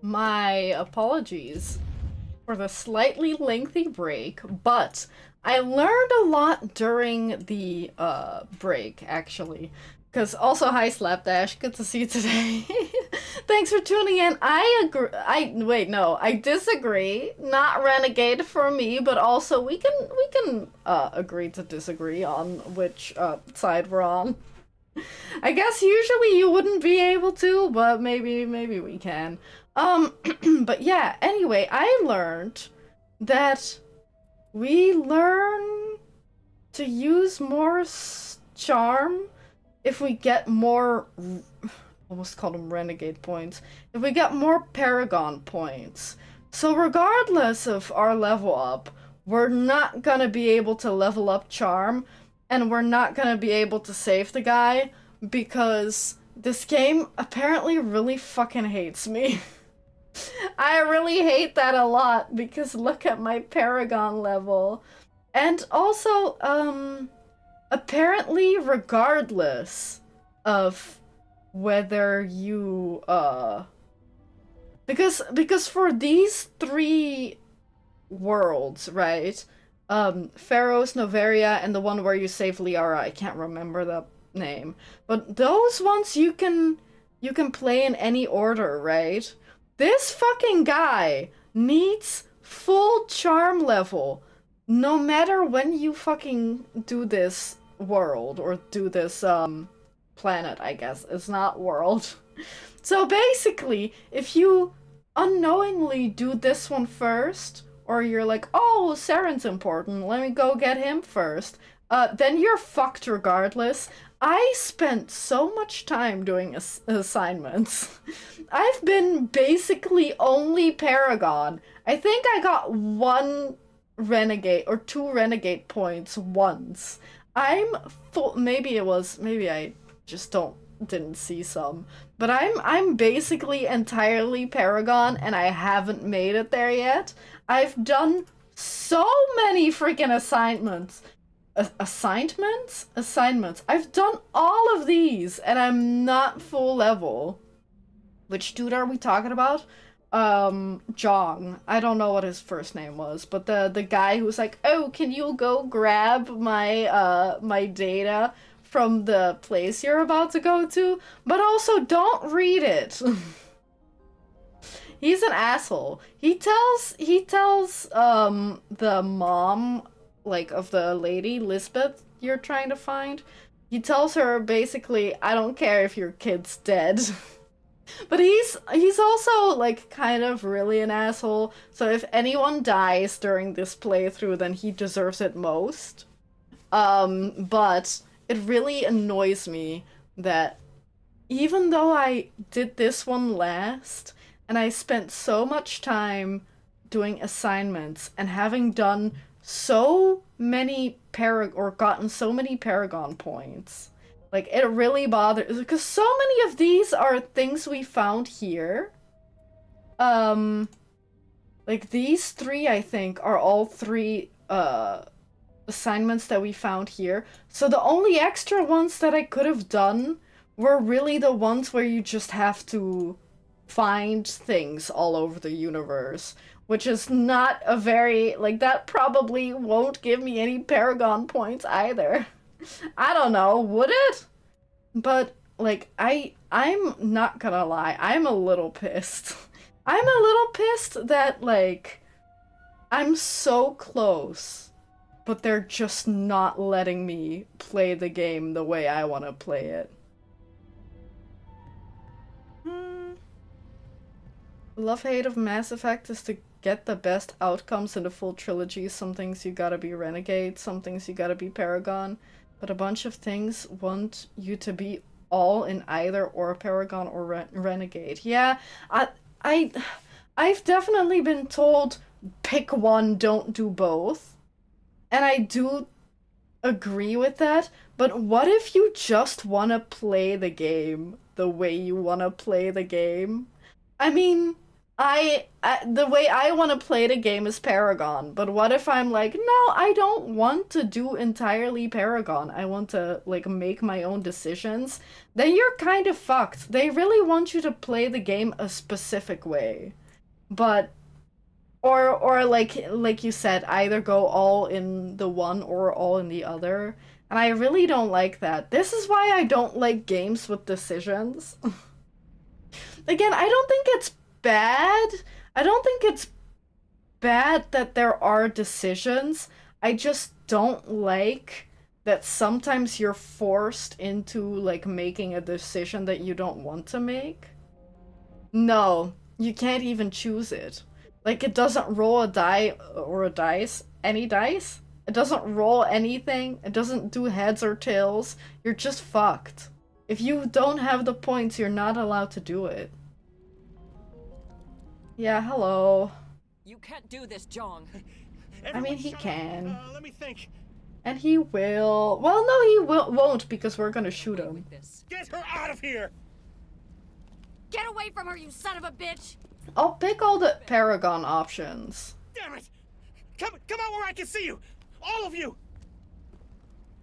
My apologies for the slightly lengthy break, but I learned a lot during the break, actually. Because also, hi Slapdash, good to see you today. Thanks for tuning in. I agree. Wait, no, I disagree. Not renegade for me, but also we can agree to disagree on which side we're on. I guess usually you wouldn't be able to, but maybe we can. But yeah, anyway, I learned that we learn to use more charm if we get more, almost called them renegade points, if we get more paragon points. So regardless of our level up, we're not gonna be able to level up charm, and we're not gonna be able to save the guy, because this game apparently really fucking hates me. I really hate that a lot, because look at my paragon level. And also, apparently regardless of whether you, because for these three worlds, right? Pharaoh's, Noveria, and the one where you save Liara, I can't remember the name. But those ones you can play in any order, right? This fucking guy needs full charm level no matter when you fucking do this world or do this planet, I guess. It's not world. So basically, if you unknowingly do this one first, or you're like, oh, Saren's important, let me go get him first, then you're fucked regardless. I spent so much time doing assignments. I've been basically only Paragon. I think I got one renegade or two renegade points once. I'm full. Maybe I just didn't see some. But I'm basically entirely Paragon, and I haven't made it there yet. I've done so many freaking assignments. Assignments. I've done all of these, and I'm not full level. Which dude are we talking about? Jong. I don't know what his first name was, but the guy who's like, oh, can you go grab my my data from the place you're about to go to? But also don't read it. He's an asshole. He tells the mom, like, of the lady, Lisbeth, you're trying to find. He tells her basically, I don't care if your kid's dead. But he's also, like, kind of really an asshole, so if anyone dies during this playthrough, then he deserves it most. But it really annoys me that even though I did this one last, and I spent so much time doing assignments and having done so many gotten so many Paragon points, like, it really bothers, because so many of these are things we found here. Like, these three, I think, are all three, assignments that we found here. So the only extra ones that I could have done were really the ones where you just have to find things all over the universe. Which is not a very, like, that probably won't give me any Paragon points either. I don't know, would it? But, like, I'm not gonna lie, I'm a little pissed. I'm a little pissed that, like, I'm so close, but they're just not letting me play the game the way I want to play it. Love-hate of Mass Effect is to get the best outcomes in the full trilogy. Some things you gotta be Renegade, some things you gotta be Paragon, but a bunch of things want you to be all in either or Paragon or Renegade. Yeah, I've definitely been told pick one, don't do both. And I do agree with that, but what if you just want to play the game the way you want to play the game? I mean, The way I want to play the game is Paragon, but what if I'm like, no, I don't want to do entirely Paragon. I want to like make my own decisions. Then you're kind of fucked. They really want you to play the game a specific way. But or like you said, either go all in the one or all in the other. And I really don't like that. This is why I don't like games with decisions. Again, I don't think it's bad. I don't think it's bad that there are decisions. I just don't like that sometimes you're forced into like making a decision that you don't want to make. No, you can't even choose it. Like it doesn't roll a die or a dice, any dice. It doesn't roll anything. It doesn't do heads or tails. You're just fucked. If you don't have the points, you're not allowed to do it. Yeah, hello. You can't do this, Jong. I mean, he can. Let me think. And he will. Well, no, he won't because we're gonna shoot him. Get her out of here! Get away from her, you son of a bitch! I'll pick all the Paragon options. Damn it! Come out where I can see you! All of you!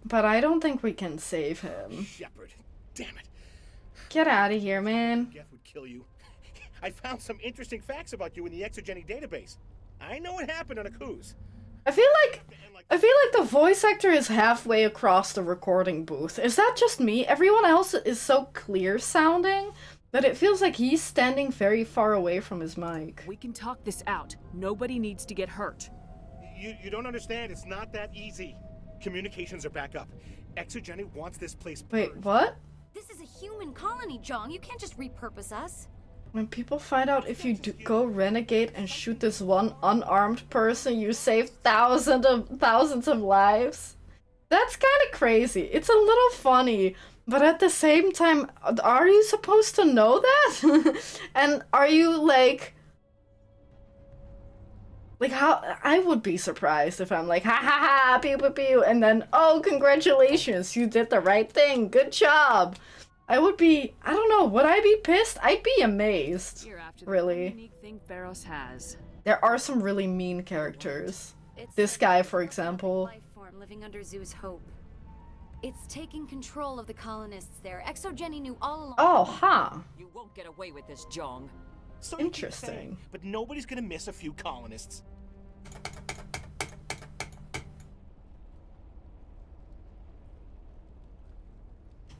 But I don't think we can save him. Shepard, damn it. Get out of here, man. Death would kill you. I found some interesting facts about you in the Exogeny database. I know what happened on Akuz. I feel like the voice actor is halfway across the recording booth. Is that just me? Everyone else is so clear sounding that it feels like he's standing very far away from his mic. We can talk this out. Nobody needs to get hurt. You don't understand. It's not that easy. Communications are back up. Exogeny wants this place purged. Wait, what? This is a human colony, Jong. You can't just repurpose us. When people find out if you go renegade and shoot this one unarmed person, you save thousands of lives. That's kind of crazy. It's a little funny, but at the same time, are you supposed to know that? And are you like how I would be surprised if I'm like, ha ha ha, pew pew pew, and then, oh, congratulations, you did the right thing, good job. I would be, I don't know, would I be pissed? I'd be amazed. Really. Unique thing Pharos has. There are some really mean characters. This guy, for example. Life form living under Zoo's hope. It's taking control of the colonists there. Exogeny knew all along. Oh, huh. You won't get away with this, Jong. So you keep Interesting. saying, but nobody's gonna miss a few colonists.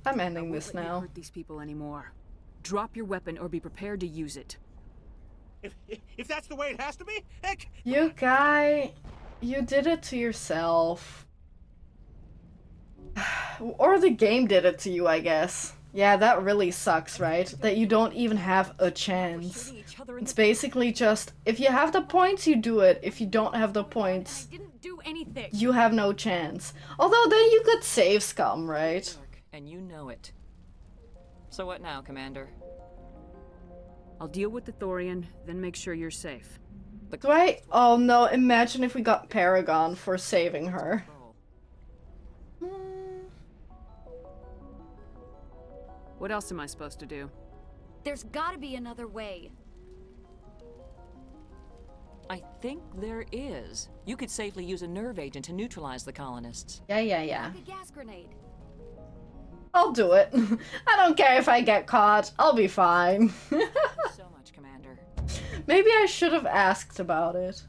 I'm ending this Let you now. hurt these people anymore. Drop your weapon or be prepared to use it. If that's the way it has to be, heck. You guy, you did it to yourself. Or the game did it to you, I guess. Yeah, that really sucks, right? That you don't even have a chance. It's basically just, if you have the points, you do it. If you don't have the points, I didn't do anything. you have no chance. Although then you could save scum, right? And you know it. So what now, Commander? I'll deal with the Thorian, then make sure you're safe. Do I? Oh no, imagine if we got Paragon for saving her. What else am I supposed to do? There's gotta be another way. I think there is. You could safely use a nerve agent to neutralize the colonists. Yeah. Like a gas grenade. I'll do it. I don't care if I get caught. I'll be fine. So much, Commander. Maybe I should have asked about it.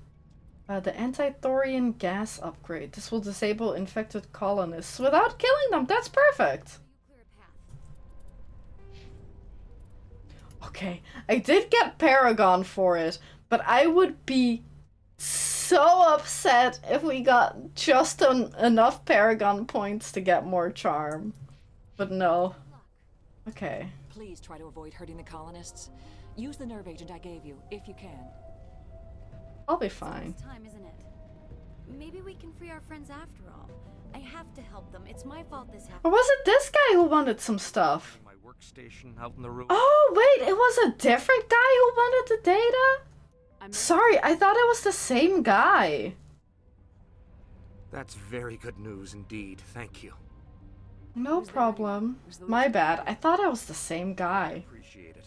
The anti-thorian gas upgrade. This will disable infected colonists without killing them. That's perfect. You clear a path. Okay, I did get Paragon for it, but I would be so upset if we got just enough Paragon points to get more charm. But no. Okay. Please try to avoid hurting the colonists. Use the nerve agent I gave you, if you can. I'll be fine. It's time, isn't it? Maybe we can free our friends after all. I have to help them. It's my fault this happened. Or was it this guy who wanted some stuff? My workstation out in the room. Oh, wait, it was a different guy who wanted the data? Sorry, I thought it was the same guy. That's very good news indeed. Thank you. No problem. My bad. I thought I was the same guy. Appreciate it.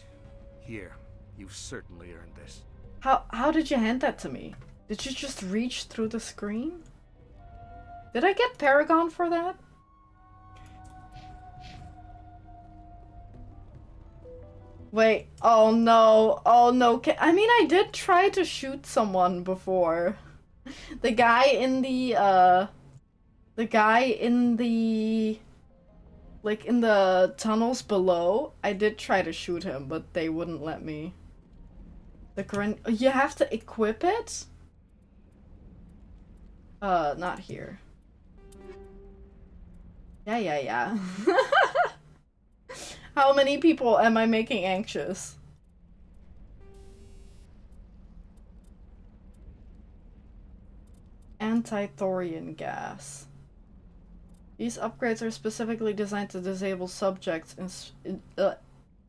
Here, You've certainly earned this. How did you hand that to me? Did you just reach through the screen? Did I get Paragon for that? Wait, oh no, oh no. I mean, I did try to shoot someone before. The guy in the like in the tunnels below, I did try to shoot him, but they wouldn't let me. You have to equip it? Not here. Yeah. How many people am I making anxious? Anti-thorian gas. These upgrades are specifically designed to disable subjects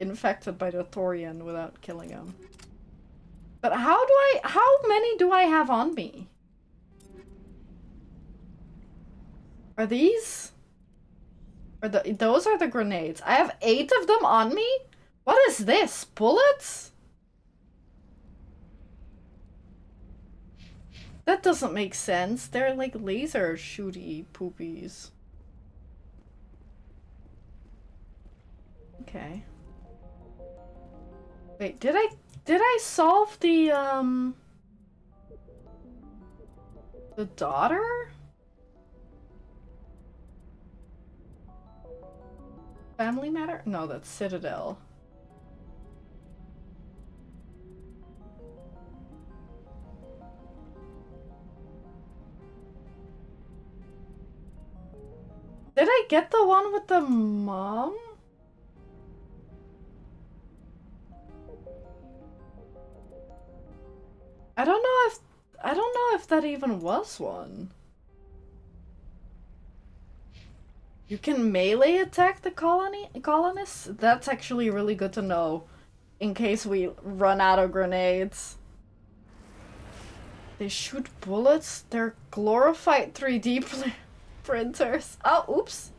infected by the thorian without killing them. But how many do I have on me? Are these? Those are the grenades. I have 8 of them on me? What is this? Bullets? That doesn't make sense. They're like laser shooty poopies. Okay. Wait, did I solve the daughter? Family matter? No, that's Citadel. Did I get the one with the mom? I don't know if that even was one. You can melee attack the colonists? That's actually really good to know in case we run out of grenades. They shoot bullets? They're glorified 3D printers. Oh, oops.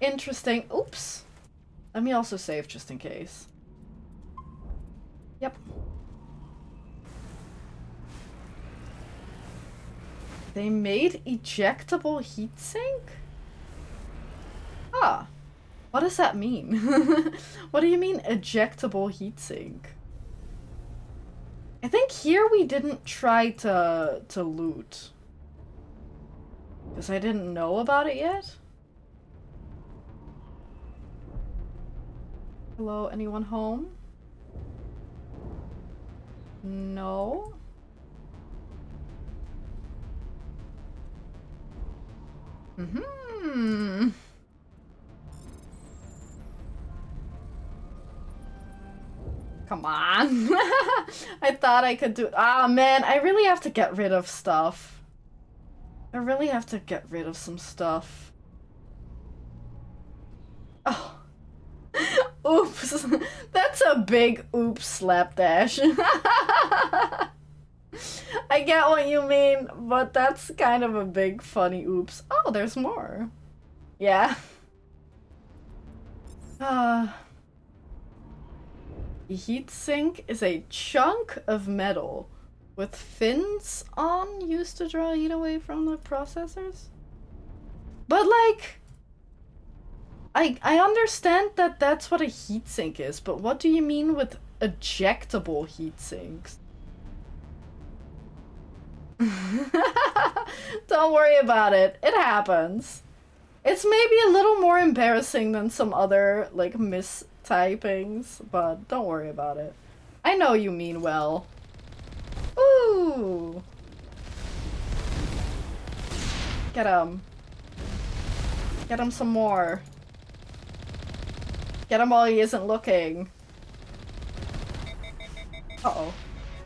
Interesting. Oops. Let me also save just in case. Yep. They made ejectable heatsink? Ah, what does that mean? What do you mean ejectable heatsink? I think here we didn't try to loot. Because I didn't know about it yet. Hello, anyone home? No. Mm-hmm. Come on. I thought I could do it. Ah, man, I really have to get rid of stuff. I really have to get rid of some stuff. Oh. Oops. That's a big oops slapdash. I get what you mean, but that's kind of a big funny oops. Oh, there's more. Yeah. Heatsink is a chunk of metal with fins on used to draw heat away from the processors. But like, I understand that that's what a heatsink is, but what do you mean with ejectable heatsinks? Don't worry about it. It happens. It's maybe a little more embarrassing than some other, like, mistypings, but don't worry about it. I know you mean well. Ooh! Get him. Get him some more. Get him while he isn't looking. Uh-oh.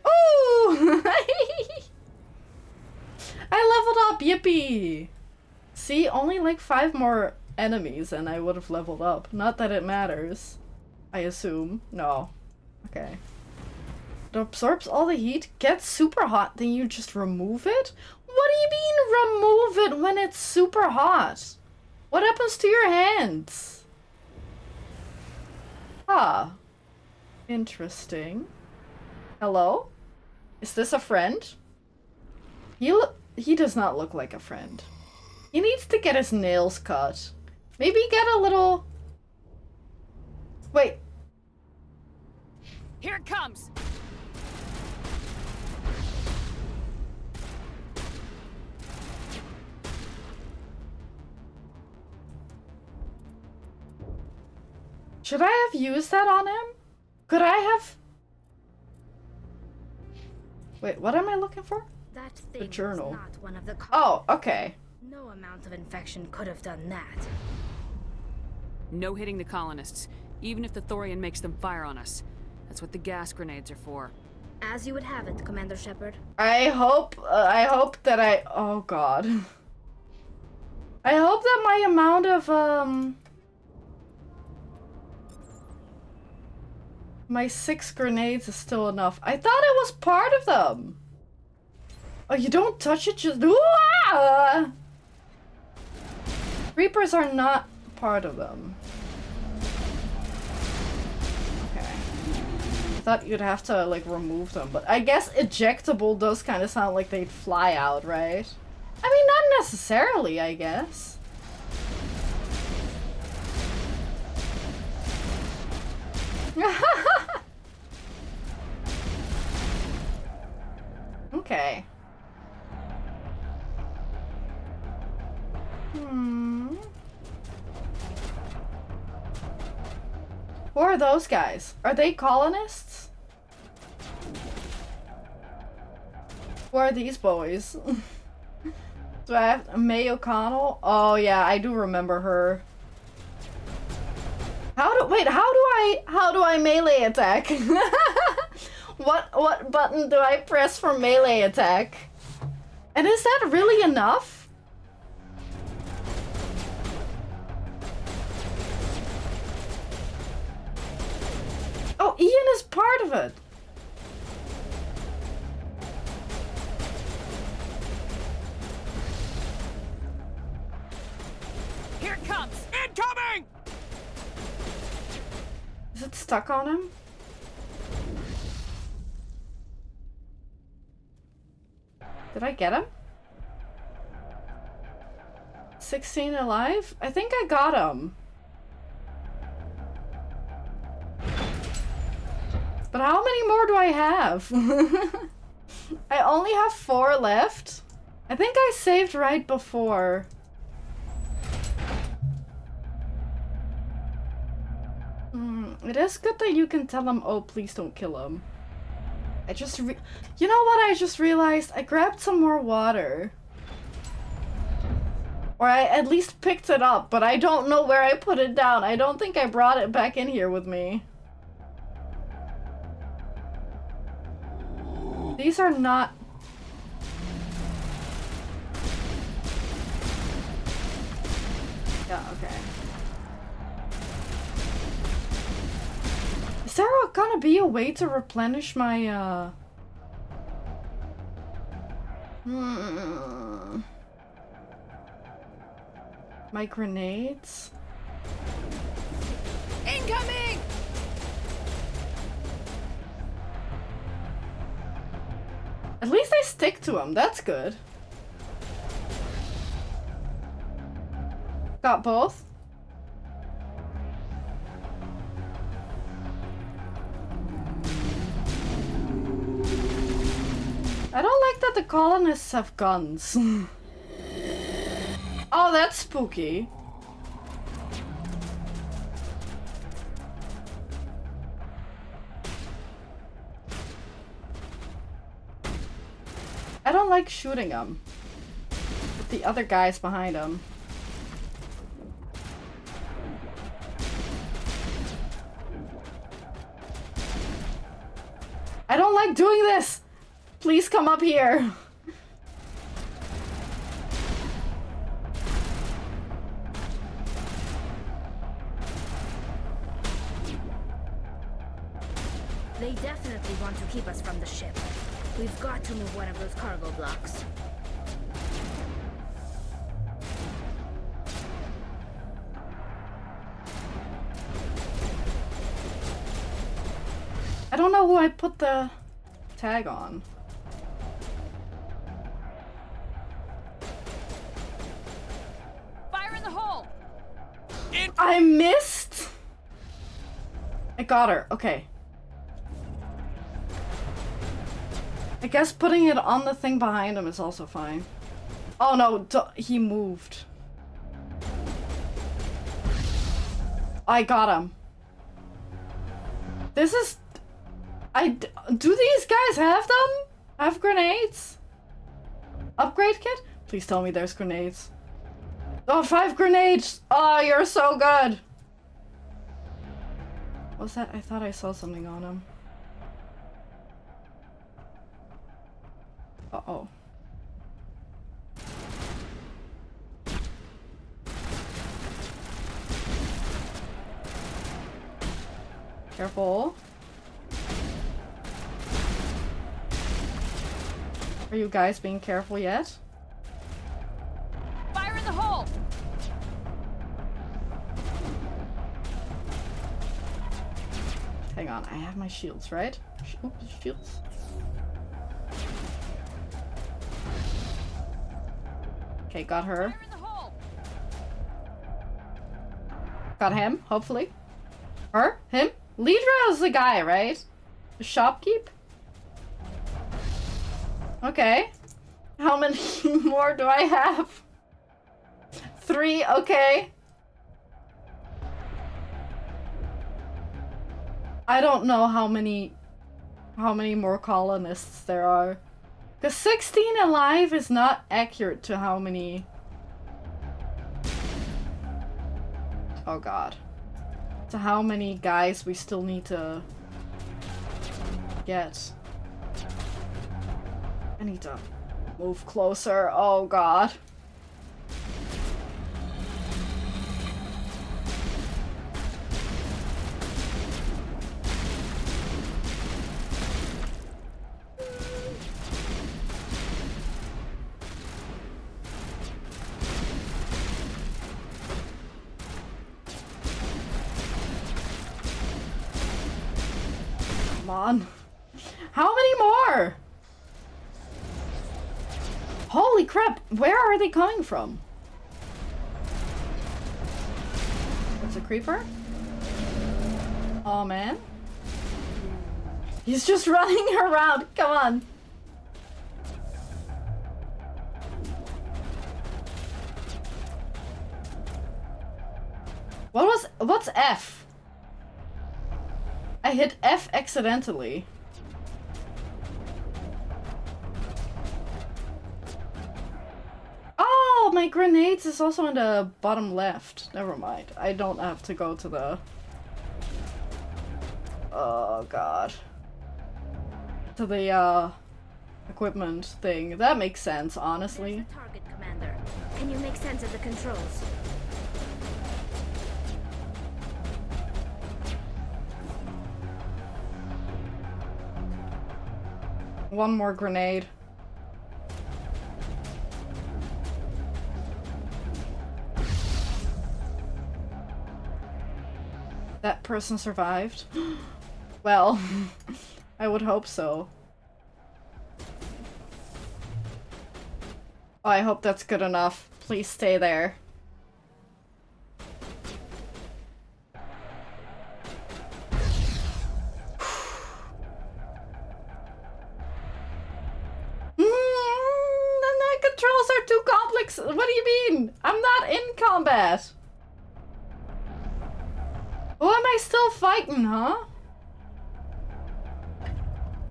Ooh! I leveled up! Yippee! See, only like 5 more enemies and I would have leveled up. Not that it matters. I assume. No. Okay. It absorbs all the heat, gets super hot, then you just remove it? What do you mean remove it when it's super hot? What happens to your hands? Ah. Interesting. Hello? Is this a friend? He does not look like a friend. He needs to get his nails cut. Maybe get a little... Wait. Here it comes! Should I have used that on him? Could I have... Wait, what am I looking for? That The thing journal. was not one of the Oh, okay. No amount of infection could have done that. No hitting the colonists, even if the Thorian makes them fire on us. That's what the gas grenades are for. As you would have it, Commander Shepard. I hope that I... Oh, God. I hope that my amount of, my 6 grenades is still enough. I thought it was part of them. Oh, you don't touch it, just... Ooh-ah! Reapers are not part of them. Okay. I thought you'd have to, like, remove them, but I guess ejectable does kind of sound like they'd fly out, right? I mean, not necessarily, I guess. Okay. Who are those guys? Are they colonists? Who are these boys? Do I have May O'Connell? Oh yeah, I do remember her. How do I melee attack? What button do I press for melee attack? And is that really enough? Oh, Ian is part of it. Here it comes! Incoming! Is it stuck on him? Did I get him? 16 alive? I think I got him. But how many more do I have? I only have 4 left. I think I saved right before. It is good that you can tell him, oh, please don't kill him. You know what I just realized? I grabbed some more water. Or I at least picked it up, but I don't know where I put it down. I don't think I brought it back in here with me. These are not... Yeah, okay. Is there gonna be a way to replenish my, my grenades? Incoming! At least I stick to them, that's good. Got both? I don't like that the colonists have guns. Oh, that's spooky. I don't like shooting them. With the other guys behind them. I don't like doing this! Please come up here! They definitely want to keep us from the ship. We've got to move one of those cargo blocks. I don't know who I put the tag on. Fire in the hole! I missed? I got her. Okay. I guess putting it on the thing behind him is also fine. Oh no, he moved. I got him. This is... do these guys have them? Have grenades? Upgrade kit? Please tell me there's grenades. Oh, 5 grenades! Oh, you're so good! What's that? I thought I saw something on him. Uh-oh. Careful. Are you guys being careful yet? Fire in the hole! Hang on, I have my shields, right? Shields. Okay, got her. Fire in the hole! Got him, hopefully. Her? Him? Lidra is the guy, right? The shopkeep? Okay. How many more do I have? 3, okay. I don't know how many more colonists there are. Because 16 alive is not accurate to how many... Oh god. To how many guys we still need to get. I need to move closer. Oh god. Come on. How many more? Holy crap, where are they coming from? It's a creeper? Oh man. He's just running around, come on. What's F? I hit F accidentally. Oh, my grenades is also in the bottom left. Never mind. I don't have to go to the... Oh god. To the equipment thing. That makes sense, honestly. Target, Commander. Can you make sense of the controls? One more grenade. That person survived? Well, I would hope so. Oh, I hope that's good enough. Please stay there. The controls are too complex. What do you mean? I'm not in combat. Who am I still fighting, huh?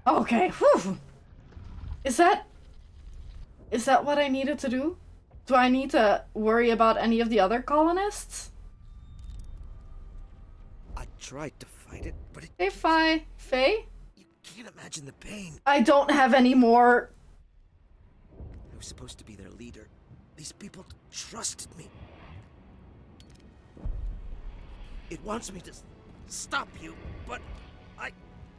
Okay, whew. Is that what I needed to do? Do I need to worry about any of the other colonists? I tried to fight it, but it... Hey, Faye? You can't imagine the pain. I don't have any more... I was supposed to be their leader. These people trusted me. It wants me to stop you, but I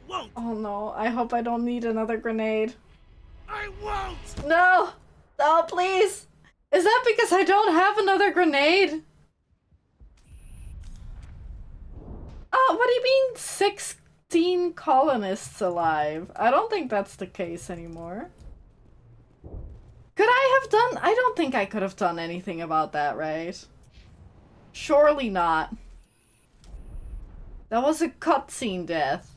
won't. Oh no, I hope I don't need another grenade. I won't! No! No, please! Is that because I don't have another grenade? Oh, what do you mean 6 seen colonists alive. I don't think that's the case anymore. Could I have done? I don't think I could have done anything about that, right? Surely not. That was a cutscene death.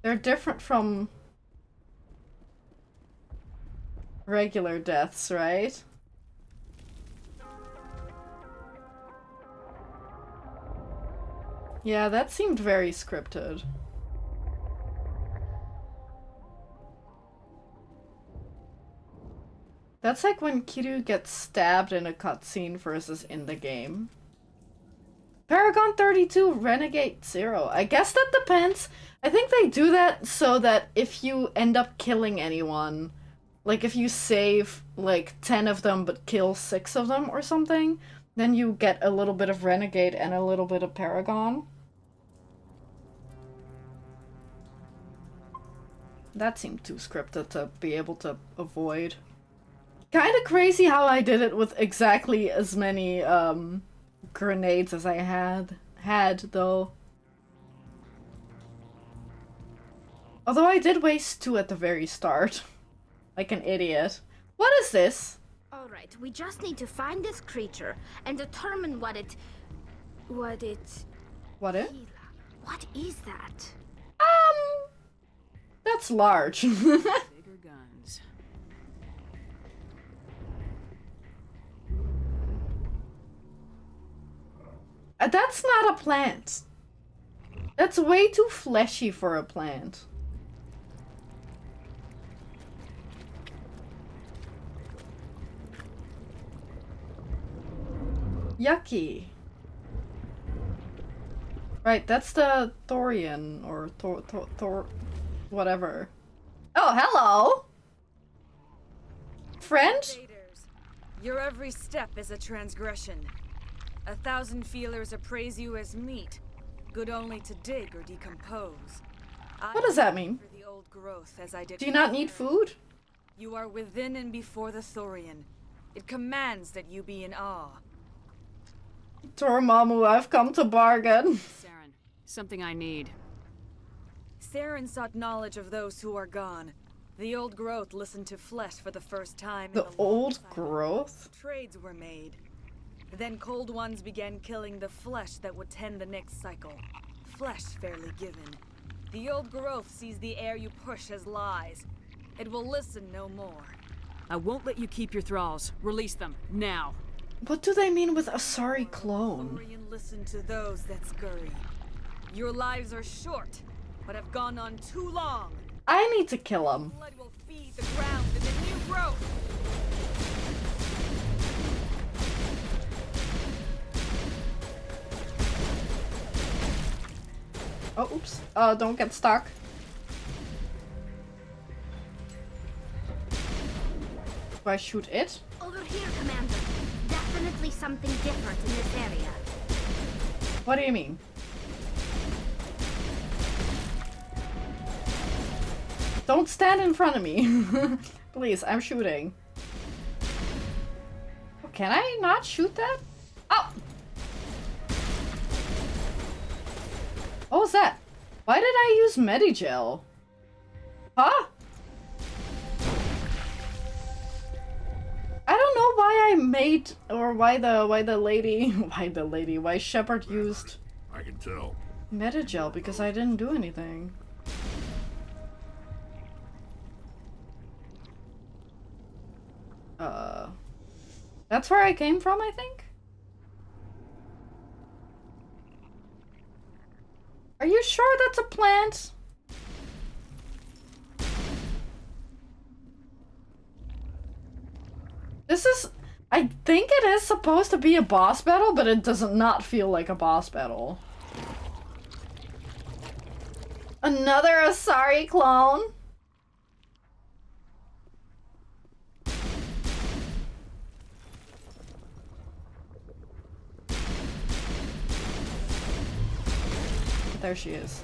They're different from regular deaths, right? Yeah, that seemed very scripted. That's like when Kiryu gets stabbed in a cutscene versus in the game. Paragon 32, Renegade 0. I guess that depends. I think they do that so that if you end up killing anyone, like if you save like 10 of them but kill 6 of them or something, then you get a little bit of Renegade and a little bit of Paragon. That seemed too scripted to be able to avoid. Kinda crazy how I did it with exactly as many grenades as I had though. Although I did waste 2 at the very start. Like an idiot. What is this? Alright, we just need to find this creature and determine what it... What it? What is that? That's large. Bigger guns. That's not a plant. That's way too fleshy for a plant. Yucky. Right, that's the Thorian, or Thor, whatever. Oh, hello! Friend? Invaders, your every step is a transgression. 1,000 feelers appraise you as meat, good only to dig or decompose. What does that mean? For the old growth, as I did. Do you not need food? You are within and before the Thorian. It commands that you be in awe. Dormammu, I've come to bargain. Saren, something I need. Saren sought knowledge of those who are gone. The old growth listened to flesh for the first time. The old growth? Trades were made. Then cold ones began killing the flesh that would tend the next cycle. Flesh fairly given. The old growth sees the air you push as lies. It will listen no more. I won't let you keep your thralls. Release them, now. What do they mean with a sorry clone? Thorian listen to those that scurry. Your lives are short, but have gone on too long. I need to kill him. Blood will feed the ground in the new growth. Oh, oops. Don't get stuck. Do I shoot it? Over here, Commander. Definitely something different in this area. What do you mean? Don't stand in front of me. Please, I'm shooting. Oh, can I not shoot that? Oh! What was that? Why did I use Medigel? Huh? I don't know why I made, or why Shepard used I can tell. Medigel, because I didn't do anything. That's where I came from, I think? Are you sure that's a plant? This is... I think it is supposed to be a boss battle, but it does not feel like a boss battle. Another Asari clone? There she is.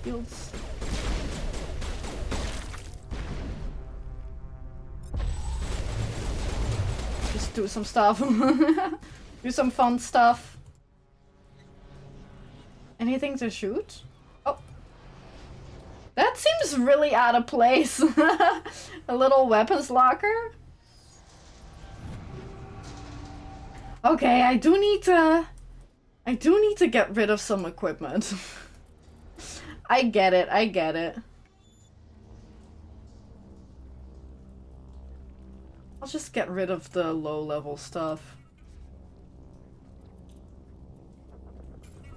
Fields. Just do some stuff. Do some fun stuff. Anything to shoot? Oh. That seems really out of place. A little weapons locker? Okay, I do need to get rid of some equipment. I get it, I get it. I'll just get rid of the low-level stuff.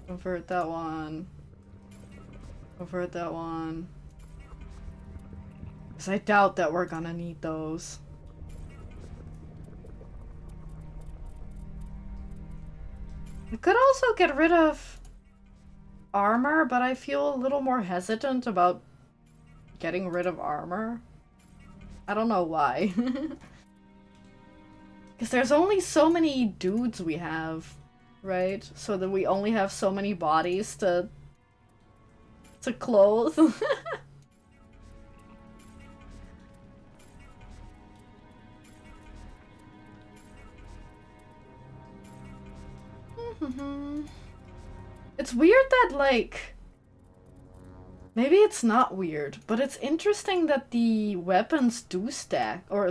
Convert that one. Convert that one. Because I doubt that we're gonna need those. I could also get rid of armor, but I feel a little more hesitant about getting rid of armor. I don't know why. Because there's only so many dudes we have, right? So that we only have so many bodies to clothe. It's weird that, like... Maybe it's not weird, but it's interesting that the weapons do stack, or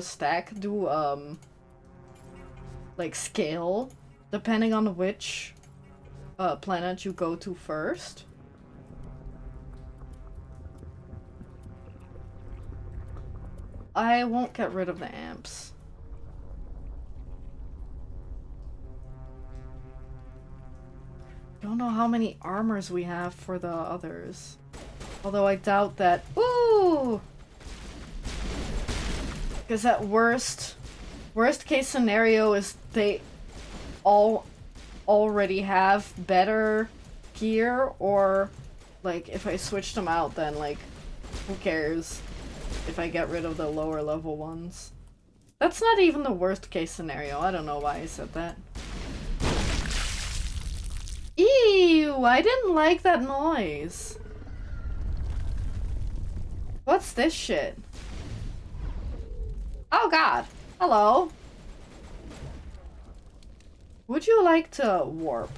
like, scale, depending on which planet you go to first. I won't get rid of the amps. Don't know how many armors we have for the others. Although I doubt that. Ooh! Because that worst case scenario is they all already have better gear, or like if I switch them out, then like who cares if I get rid of the lower level ones. That's not even the worst case scenario. I don't know why I said that. Ew, I didn't like that noise. What's this shit? Oh god. Hello. Would you like to warp?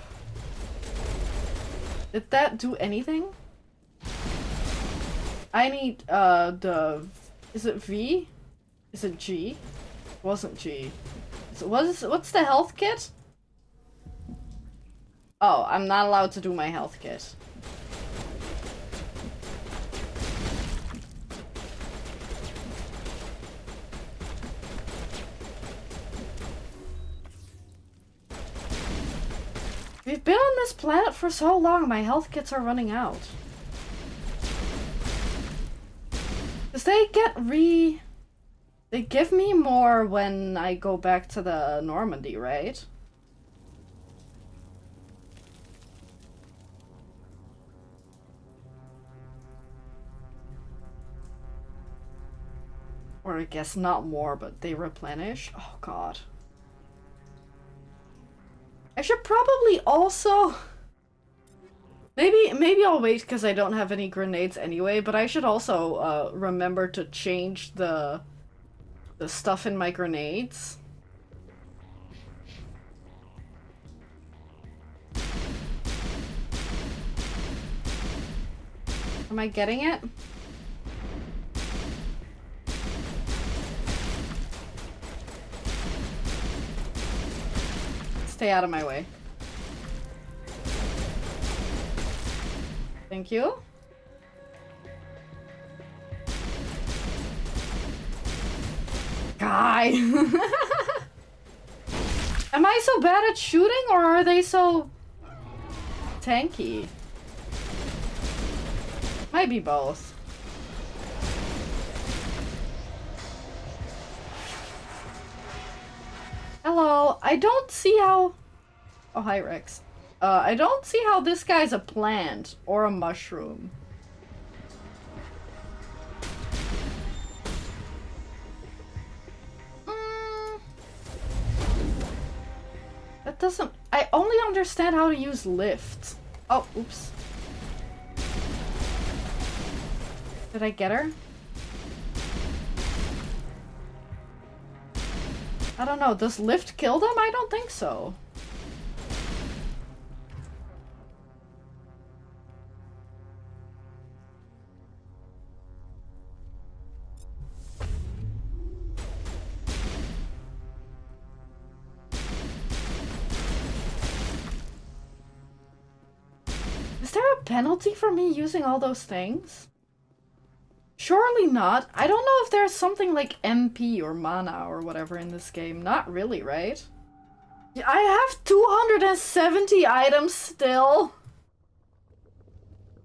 Did that do anything? I need is it V? Is it G? It wasn't G. What's the health kit? Oh, I'm not allowed to do my health kit. We've been on this planet for so long, my health kits are running out. Cause they give me more when I go back to the Normandy, right? Or I guess not more, but they replenish. Oh god. I should probably also... Maybe I'll wait because I don't have any grenades anyway, but I should also remember to change the stuff in my grenades. Am I getting it? Stay out of my way. Thank you. Guy! Am I so bad at shooting, or are they so tanky? Might be both. Hello, I don't see how... Oh, hi, Rex. I don't see how this guy's a plant or a mushroom. That doesn't... I only understand how to use lift. Oh, oops. Did I get her? I don't know, does lift kill them? I don't think so. Is there a penalty for me using all those things? Surely not. I don't know if there's something like MP or mana or whatever in this game. Not really, right? I have 270 items still.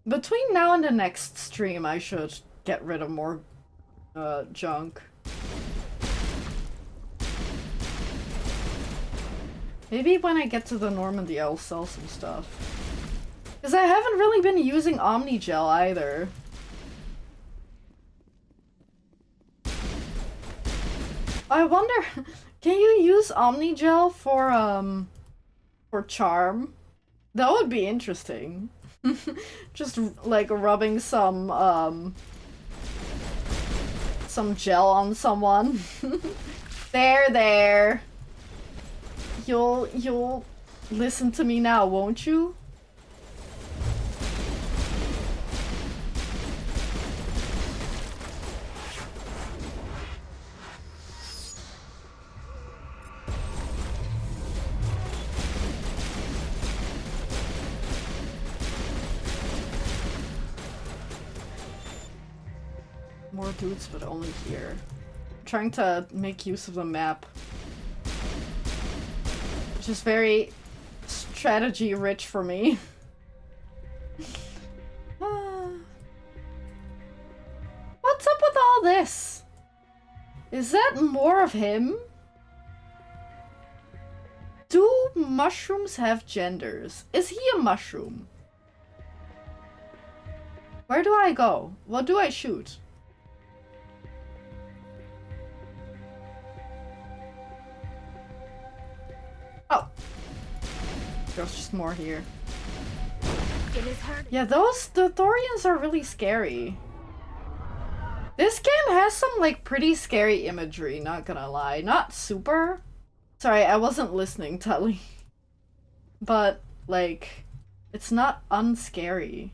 Between now and the next stream, I should get rid of more junk. Maybe when I get to the Normandy, I'll sell some stuff. Because I haven't really been using Omni Gel either. I wonder, can you use Omni Gel for charm? That would be interesting. Just like rubbing some gel on someone. There. You'll listen to me now, won't you? More dudes, but only here. I'm trying to make use of the map. Which is very strategy rich for me. What's up with all this? Is that more of him? Do mushrooms have genders? Is he a mushroom? Where do I go? What do I shoot? Oh. There's just more here. Yeah, the Thorians are really scary. This game has some, like, pretty scary imagery, not gonna lie. Not super. Sorry, I wasn't listening, Tully. But, like, it's not unscary.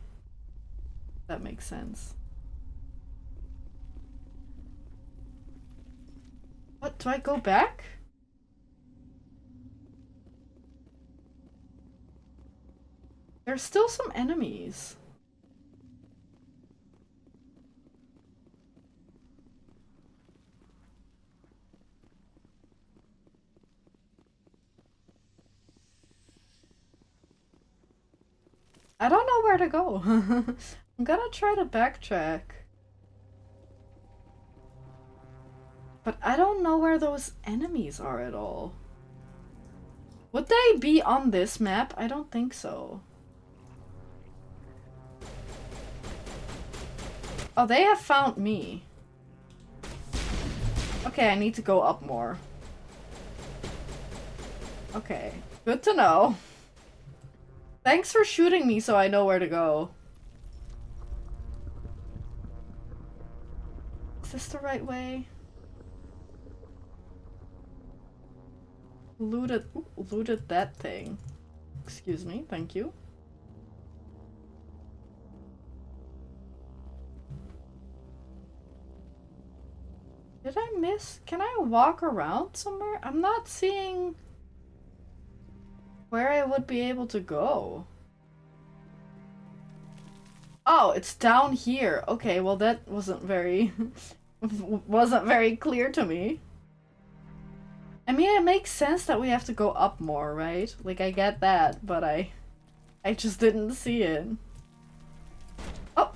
That makes sense. What, do I go back? There's still some enemies. I don't know where to go. I'm gonna try to backtrack. But I don't know where those enemies are at all. Would they be on this map? I don't think so. Oh, they have found me. Okay, I need to go up more. Okay, good to know. Thanks for shooting me so I know where to go. Is this the right way? Looted that thing. Excuse me, thank you. Did I miss? Can I walk around somewhere? I'm not seeing where I would be able to go. Oh, it's down here. Okay, well that wasn't very wasn't very clear to me. I mean, it makes sense that we have to go up more, right? Like, I get that, but I just didn't see it. Oh!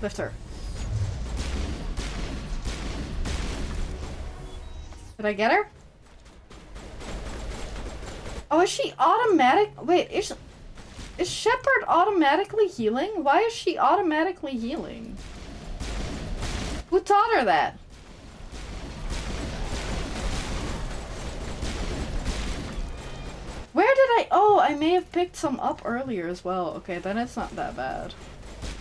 Lift her. Did I get her? Oh, is she automatic? Wait, is Shepard automatically healing? Why is she automatically healing? Who taught her that? Where did I... Oh, I may have picked some up earlier as well. Okay, then it's not that bad.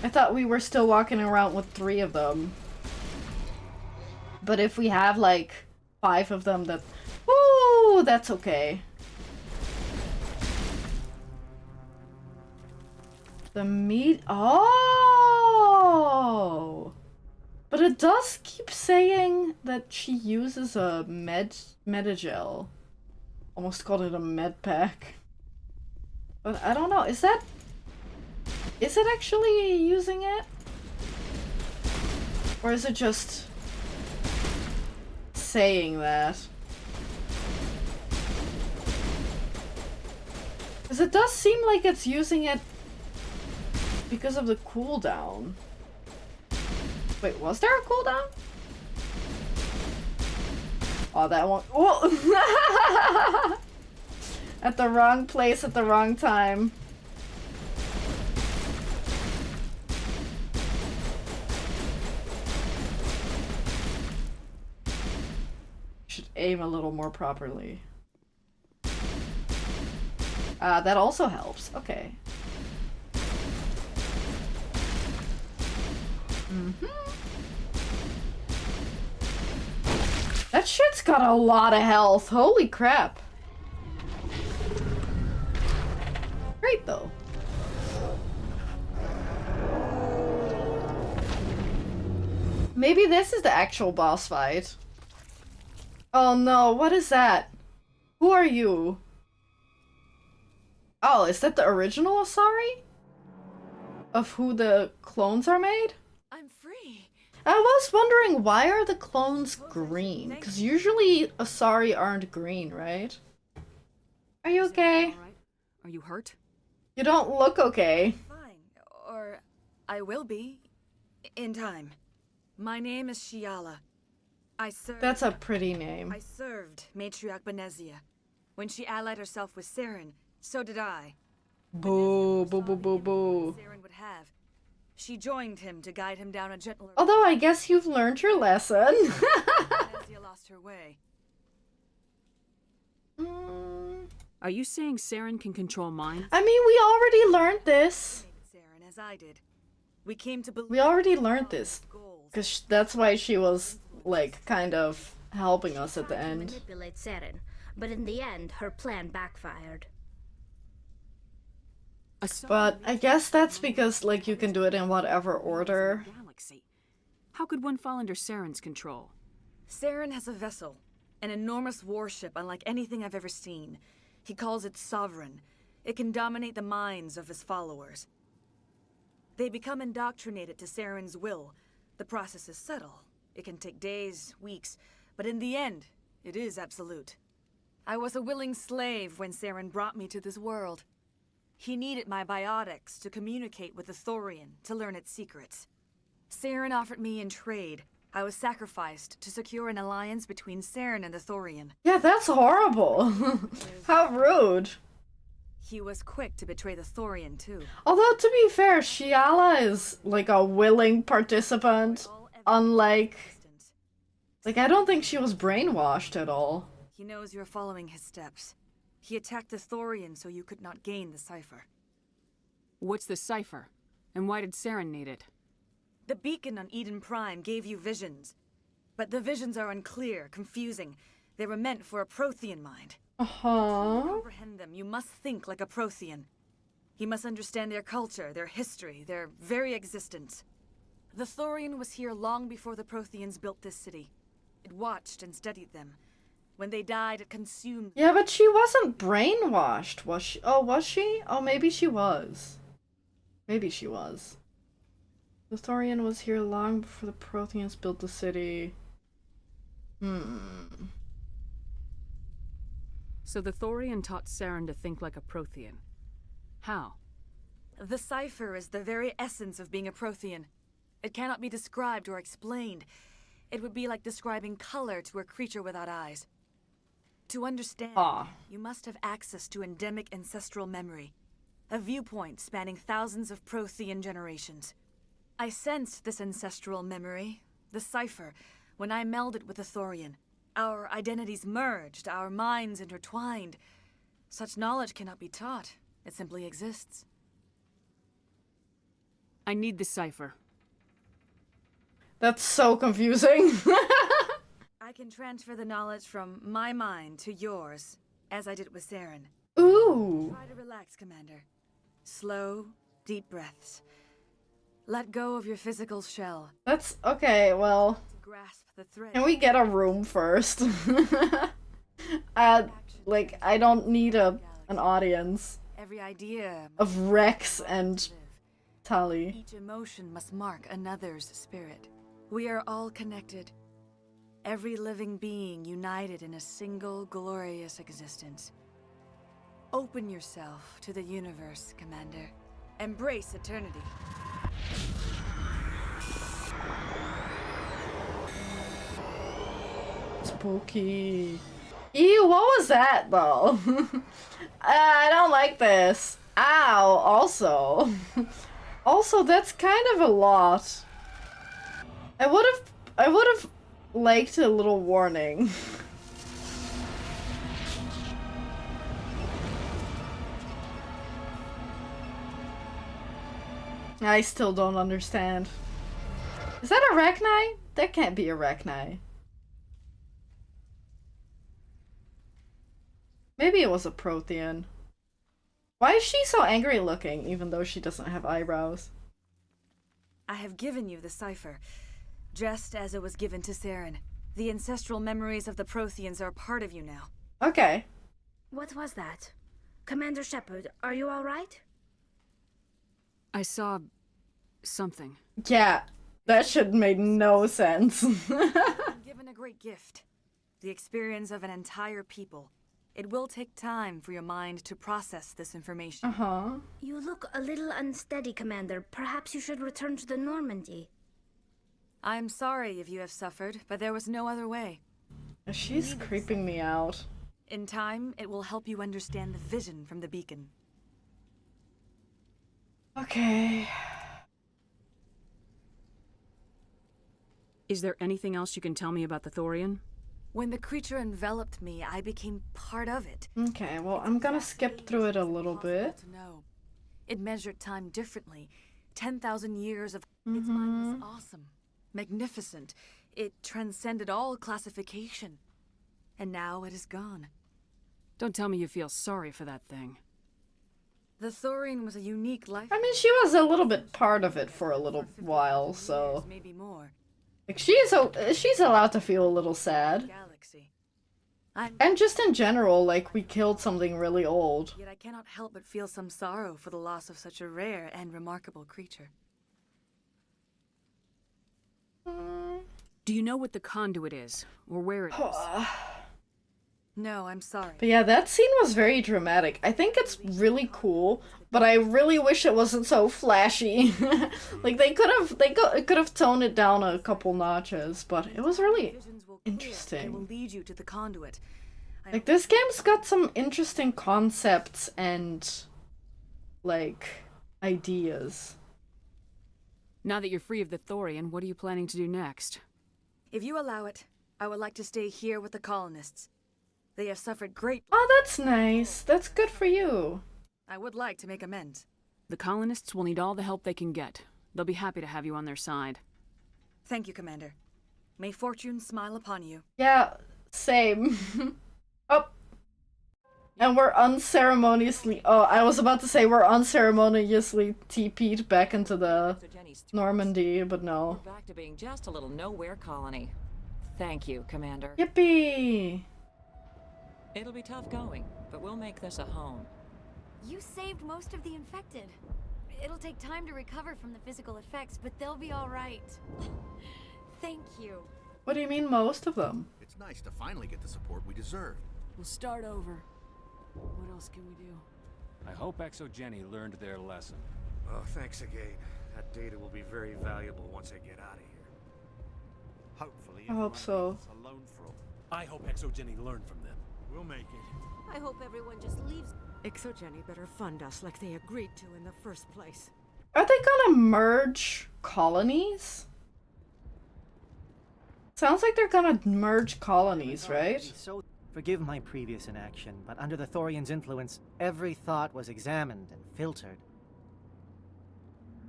I thought we were still walking around with 3 of them. But if we have, like, 5 of them, that... Woo! That's okay. The meat... Oh! But it does keep saying that she uses a Metagel. Almost called it a med pack. But I don't know, is it actually using it? Or is it just saying that? Because it does seem like it's using it because of the cooldown. Wait, was there a cooldown? Oh, that one. Whoa! At the wrong place at the wrong time. Should aim a little more properly. That also helps. Okay. That shit's got a lot of health. Holy crap. Great though. Maybe this is the actual boss fight. Oh no, what is that? Who are you? Oh, is that the original Asari? Of who the clones are made? I'm free. I was wondering, why are the clones green? Because usually Asari aren't green, right? Are you okay? All right. Are you hurt? You don't look okay. Fine. Or I will be. In time. My name is Shiala. I served... That's a pretty name. I served Matriarch Benezia. When she allied herself with Saren, so did I. Boo, boo, boo, boo, boo. Saren would have. She joined him to guide him down a gentler... Although I guess you've learned your lesson. Benezia lost her way. Are you saying Saren can control minds? I mean, we already learned this. Saren, as I did. We came to believe... We already learned this. Because that's why she was, like, kind of helping us at the Tried to end. manipulate Saren, but in the end, her plan backfired. But I guess that's because, like, you can do it in whatever order. Galaxy. How could one fall under Saren's control? Saren has a vessel. An enormous warship unlike anything I've ever seen. He calls it Sovereign. It can dominate the minds of his followers. They become indoctrinated to Saren's will. The process is subtle. It can take days, weeks, but in the end, it is absolute. I was a willing slave when Saren brought me to this world. He needed my biotics to communicate with the Thorian, to learn its secrets. Saren offered me in trade. I was sacrificed to secure an alliance between Saren and the Thorian. Yeah, that's horrible. How rude. He was quick to betray the Thorian, too. Although, to be fair, Shiala is, like, a willing participant, unlike... Like, I don't think she was brainwashed at all. He knows you're following his steps. He attacked the Thorian so you could not gain the cipher. What's the cipher? And why did Saren need it? The beacon on Eden Prime gave you visions. But the visions are unclear, confusing. They were meant for a Prothean mind. To comprehend them, you must think like a Prothean. You must understand their culture, their history, their very existence. The Thorian was here long before the Protheans built this city. It watched and studied them. When they died, it consumed... Yeah, but she wasn't brainwashed, was she? Oh, was she? Oh, maybe she was. Maybe she was. The Thorian was here long before the Protheans built the city. So the Thorian taught Saren to think like a Prothean. How? The cipher is the very essence of being a Prothean. It cannot be described or explained. It would be like describing color to a creature without eyes. To understand, you must have access to endemic ancestral memory. A viewpoint spanning thousands of Prothean generations. I sensed this ancestral memory, the cipher, when I melded with the Thorian. Our identities merged, our minds intertwined. Such knowledge cannot be taught. It simply exists. I need the cipher. That's so confusing. I can transfer the knowledge from my mind to yours, as I did with Saren. Ooh. Try to relax, Commander. Slow, deep breaths. Let go of your physical shell. That's okay, well. Grasp the thread. Can we get a room first? Like, I don't need an audience Every idea of Rex and Tali. Each emotion must mark another's spirit. We are all connected. Every living being united in a single glorious existence. Open yourself to the universe, Commander. Embrace eternity. Spooky. Ew, what was that though? I don't like this. Ow, also. Also, that's kind of a lot. I would have liked a little warning. I still don't understand. Is that a Arachni? That can't be a Arachni. Maybe it was a Prothean. Why is she so angry looking, even though she doesn't have eyebrows? I have given you the cipher, just as it was given to Saren. The ancestral memories of the Protheans are a part of you now. Okay. What was that? Commander Shepard, are you alright? I saw something. Yeah, that should make no sense. I'm given a great gift. The experience of an entire people. It will take time for your mind to process this information. Uh-huh. You look a little unsteady, Commander. Perhaps you should return to the Normandy. I'm sorry if you have suffered, but there was no other way. She's creeping me out. In time, it will help you understand the vision from the beacon. Okay. Is there anything else you can tell me about the Thorian? When the creature enveloped me, I became part of it. Okay, well, I'm gonna skip through it a little bit. To know. It measured time differently. 10,000 years of its mind was awesome, magnificent. It transcended all classification. And now it is gone. Don't tell me you feel sorry for that thing. The Thorian was a unique life. I mean, she was a little bit part of it for a little while, so... Maybe more. Like, she's allowed to feel a little sad. Galaxy. And just in general, like, we killed something really old. Yet I cannot help but feel some sorrow for the loss of such a rare and remarkable creature. Do you know what the conduit is, or where it is? No, I'm sorry. But yeah, that scene was very dramatic. I think it's really cool, but I really wish it wasn't so flashy. Like, they could have toned it down a couple notches, but it was really interesting. It will lead you to the conduit. Like, this game's got some interesting concepts and, like, ideas. Now that you're free of the Thorian, what are you planning to do next? If you allow it, I would like to stay here with the colonists. They have suffered great. Oh, that's nice. That's good for you. I would like to make amends. The colonists will need all the help they can get. They'll be happy to have you on their side. Thank you, Commander. May fortune smile upon you. Yeah, same. Oh. And we're unceremoniously... Oh, I was about to say we're unceremoniously TP'd back into the Normandy, but no. Back to being just a little nowhere colony. Thank you, Commander. Yippee! It'll be tough going, but we'll make this a home. You saved most of the infected. It'll take time to recover from the physical effects, but they'll be all right. Thank you. What do you mean most of them? It's nice to finally get the support we deserve. We'll start over. What else can we do? I hope Exogeny learned their lesson. Oh, thanks again. That data will be very valuable once I get out of here. Hopefully, I hope so. Alone for I hope Exogeny learned from them. We'll make it. I hope everyone just leaves. Exogeny better fund us like they agreed to in the first place. Are they gonna merge colonies? Sounds like they're gonna merge colonies, right? Forgive my previous inaction, but under the Thorian's influence, every thought was examined and filtered.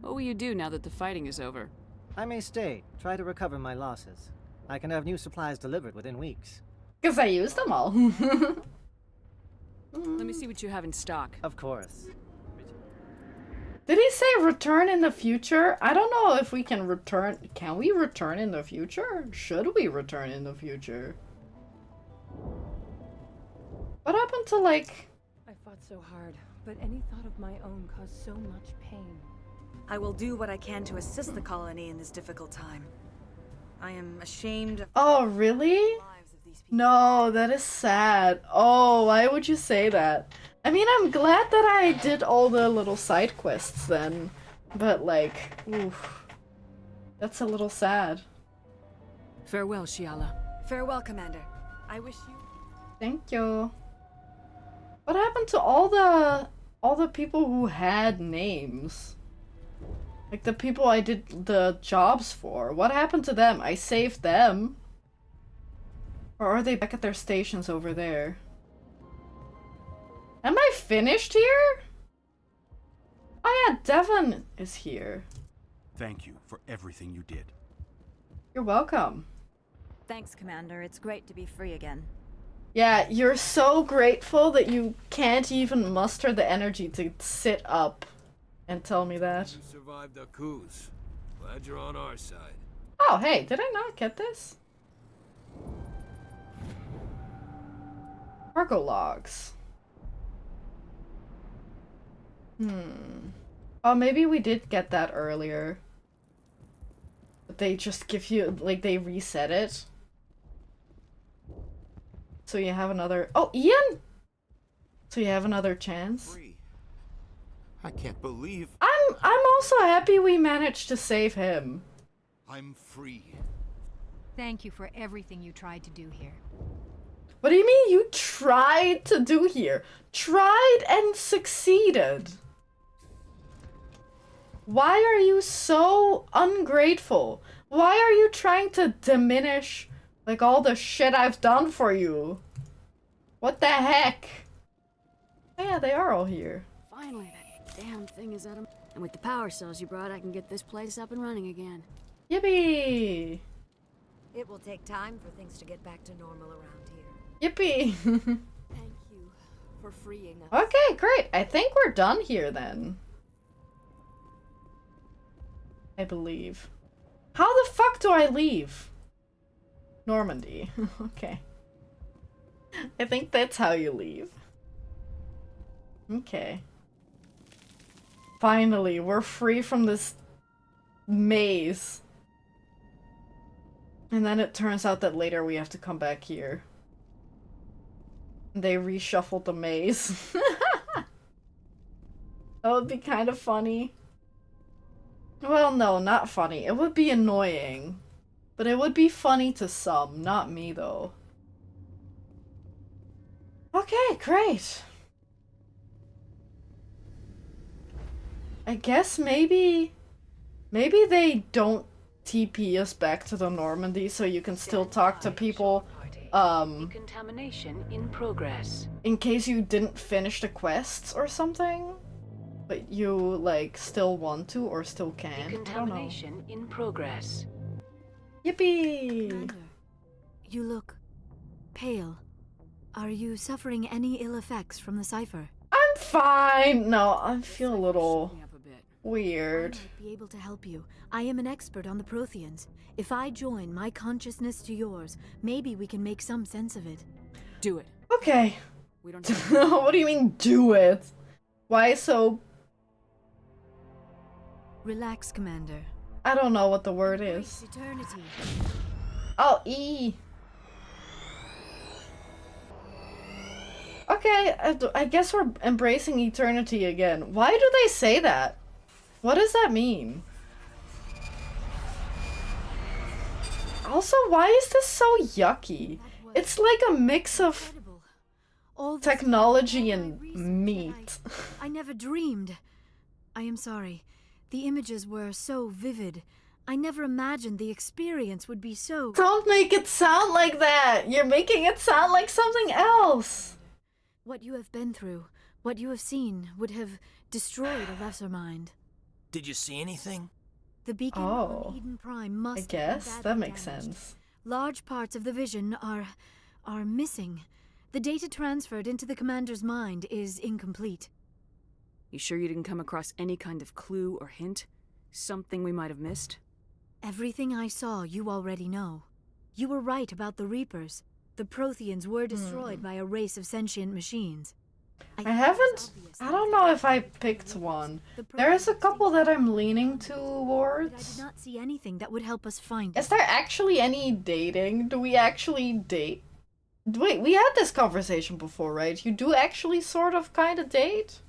What will you do now that the fighting is over? I may stay, try to recover my losses. I can have new supplies delivered within weeks. Because I used them all. Let me see what you have in stock. Of course. Did he say return in the future? I don't know if we can return. Can we return in the future? Should we return in the future? What happened to, like... I fought so hard, but any thought of my own caused so much pain. I will do what I can to assist the colony in this difficult time. I am ashamed of Oh, really? the lives of these people. No, that is sad. Oh, why would you say that? I mean, I'm glad that I did all the little side quests then. But, like, oof. That's a little sad. Farewell, Shiala. Farewell, Commander. I wish you... Thank you. What happened to all the people who had names? Like the people I did the jobs for. What happened to them? I saved them. Or are they back at their stations over there? Am I finished here? Oh yeah, Devon is here. Thank you for everything you did. You're welcome. Thanks, Commander. It's great to be free again. Yeah, you're so grateful that you can't even muster the energy to sit up and tell me that. You survived our coups. Glad you're on our side. Oh, hey, did I not get this? Cargo logs. Oh, maybe we did get that earlier. But they just give you, like, they reset it. So you have another... Oh, Ian! So you have another chance. Free. I can't believe I'm also happy we managed to save him. I'm free. Thank you for everything you tried to do here. What do you mean you tried to do here? Tried and succeeded. Why are you so ungrateful? Why are you trying to diminish, like, all the shit I've done for you? What the heck? Oh, yeah, they are all here. Finally, that damn thing is out of... And with the power cells you brought, I can get this place up and running again. Yippee! It will take time for things to get back to normal around here. Yippee! Thank you for freeing us. Okay, great. I think we're done here then. I believe. How the fuck do I leave? Normandy. Okay. I think that's how you leave. Okay. Finally, we're free from this maze. And then it turns out that later we have to come back here. They reshuffled the maze. That would be kind of funny. Well, no, not funny. It would be annoying. But it would be funny to some, not me though. Okay, great. I guess maybe they don't TP us back to the Normandy so you can still talk to people Decontamination in progress. in case you didn't finish the quests or something, but you like still want to or still can. I don't know. Decontamination in progress. Yippee! Commander, you look pale. Are you suffering any ill effects from the cipher? I'm fine. No, I feel a little weird. I might be able to help you. I am an expert on the Protheans. If I join my consciousness to yours, maybe we can make some sense of it. Do it. Okay. We don't What do you mean, do it? Why so... Relax, Commander. I don't know what the word is. Eternity. Oh, E. Okay, I guess we're embracing eternity again. Why do they say that? What does that mean? Also, why is this so yucky? It's like a mix of technology and meat. I never dreamed. I am sorry. The images were so vivid. I never imagined the experience would be so... Don't make it sound like that! You're making it sound like something else! What you have been through, what you have seen, would have destroyed a lesser mind. Did you see anything? The beacon on Eden Prime must I have guess been that badly makes damaged. sense. Large parts of the vision are missing. The data transferred into the commander's mind is incomplete. You sure you didn't come across any kind of clue or hint? Something we might have missed? Everything I saw, you already know. You were right about the Reapers. The Protheans were destroyed by a race of sentient machines. I don't know if I picked one. There is a couple that I'm leaning But I towards. did not see anything that would help us find Is it. there actually any dating? Do we actually date? Wait, we had this conversation before, right? You do actually sort of kind of date?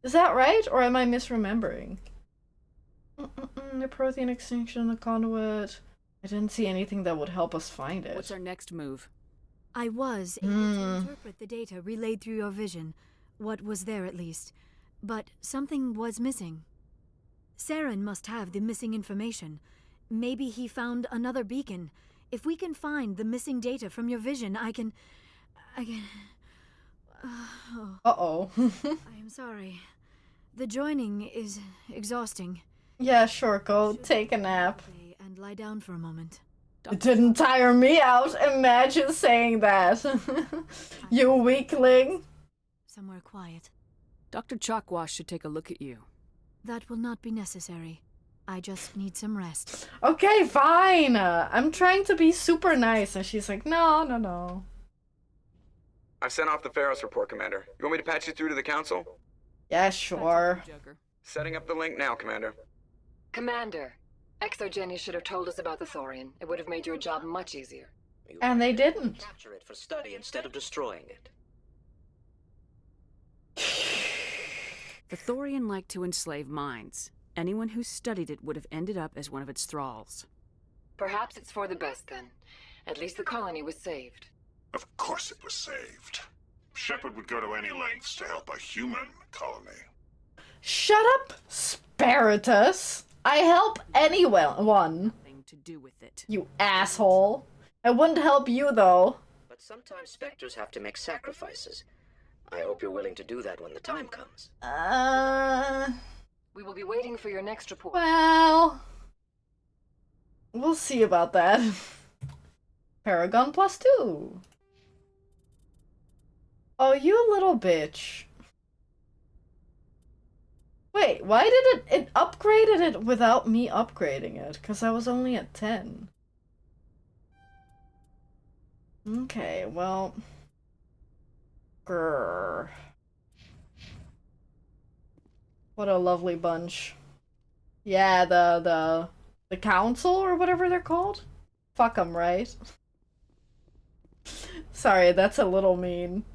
Is that right? Or am I misremembering? The Prothean extinction, the conduit. I didn't see anything that would help us find it. What's our next move? I was able to interpret the data relayed through your vision. What was there, at least. But something was missing. Saren must have the missing information. Maybe he found another beacon. If we can find the missing data from your vision, I can... Uh-oh. I am sorry. The joining is exhausting. Yeah, sure, go take a nap. And lie down for a moment. It didn't tire me out. Imagine saying that. You weakling. Somewhere quiet. Dr. Chalkwash should take a look at you. That will not be necessary. I just need some rest. Okay, fine. I'm trying to be super nice. And she's like, no. I've sent off the Pharos report, Commander. You want me to patch you through to the Council? Yeah, sure. Setting up the link now, Commander. Commander, ExoGeni should have told us about the Thorian. It would have made your job much easier. And they didn't. Capture it for study instead of destroying it. The Thorian liked to enslave minds. Anyone who studied it would have ended up as one of its thralls. Perhaps it's for the best then. At least the colony was saved. Of course it was saved. Shepard would go to any lengths to help a human colony. Shut up, Spiritus. I help anyone. Nothing to do with it. You asshole. I wouldn't help you, though. But sometimes Spectres have to make sacrifices. I hope you're willing to do that when the time comes. We will be waiting for your next report. Well, we'll see about that. Paragon +2. Oh, you little bitch. Wait, why did it upgraded it without me upgrading it? Because I was only at 10. Okay, well... Grrr. What a lovely bunch. Yeah, the council or whatever they're called? Fuck 'em, right? Sorry, that's a little mean.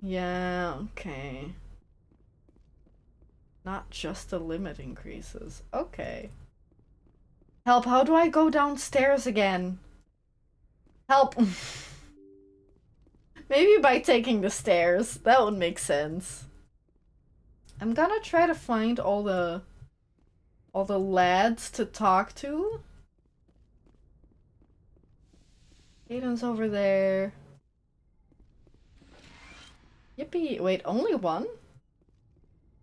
Yeah, okay. Not just the limit increases. Okay. Help, how do I go downstairs again? Help! Maybe by taking the stairs. That would make sense. I'm gonna try to find all the lads to talk to. Aiden's over there. Yippee. Wait, only one?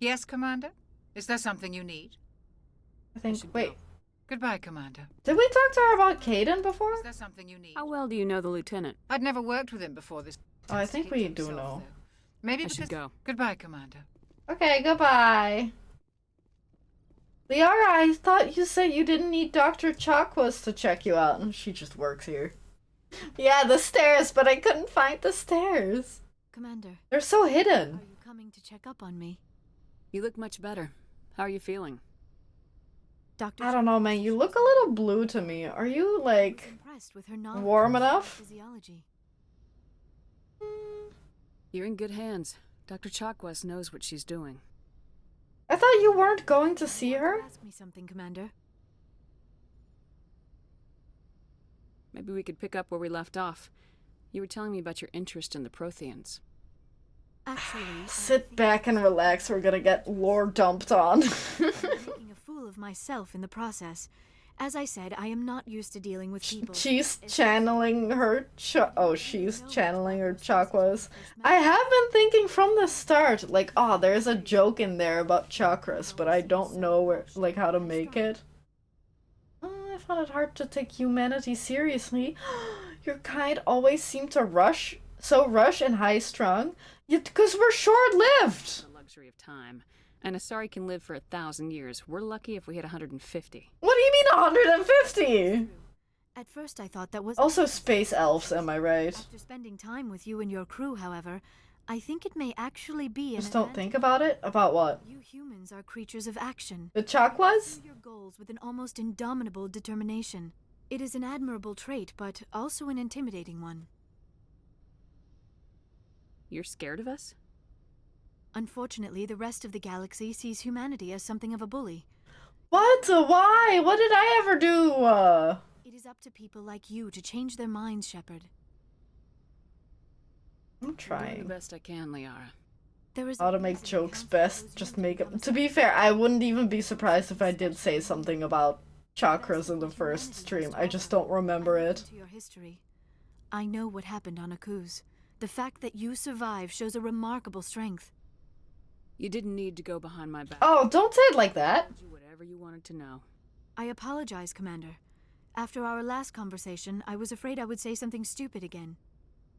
Yes, Commander? Is there something you need? I think. Wait. Goodbye, Commander. Did we talk to her about Caden before? Is there something you need? How well do you know the lieutenant? I'd never worked with him before this. Oh, I think we do know. Maybe I should go. Goodbye, Commander. Okay, goodbye. Liara, I thought you said you didn't need Dr. Chakwas to check you out, and she just works here. Yeah, the stairs, but I couldn't find the stairs. Commander. They're so hidden. Are you coming to check up on me? You look much better. How are you feeling? Dr. I don't know, man. You look a little blue to me. Are you, like, impressed with her knowledge warm enough? Physiology. You're in good hands. Dr. Chakwas knows what she's doing. I thought you weren't going to see her? Ask me something, Commander. Maybe we could pick up where we left off. You were telling me about your interest in the Protheans. Actually, Sit back and relax, we're gonna get lore dumped on. I'm making a fool of myself in the process. As I said, I am not used to dealing with people. She's channeling her she's channeling her chakras. I have been thinking from the start, like, oh, there's a joke in there about chakras, but I don't know where, like, how to make it. I found it hard to take humanity seriously. Your kind always seem to rush and high-strung. Because we're short-lived. The luxury of time. And Asari can live for 1,000 years. We're lucky if we hit 150. What do you mean 150? At first I thought that was... Also space elves, am I right? After spending time with you and your crew, however, I think it may actually be an Just don't think about it? About what? You humans are creatures of action. The chakras? Your goals with an almost indomitable determination. It is an admirable trait, but also an intimidating one. You're scared of us? Unfortunately, the rest of the galaxy sees humanity as something of a bully. What? Why? What did I ever do? It is up to people like you to change their minds, Shepard. I'm trying. Doing the best I can, Liara. There is how to make jokes best. Just make them. To be fair, I wouldn't even be surprised if I did say something about chakras in the first stream. I just don't remember it. To your history. I know what happened on Akuz. The fact that you survived shows a remarkable strength. You didn't need to go behind my back. Oh, don't say it like that. Do whatever you wanted to know. I apologize, Commander. After our last conversation, I was afraid I would say something stupid again.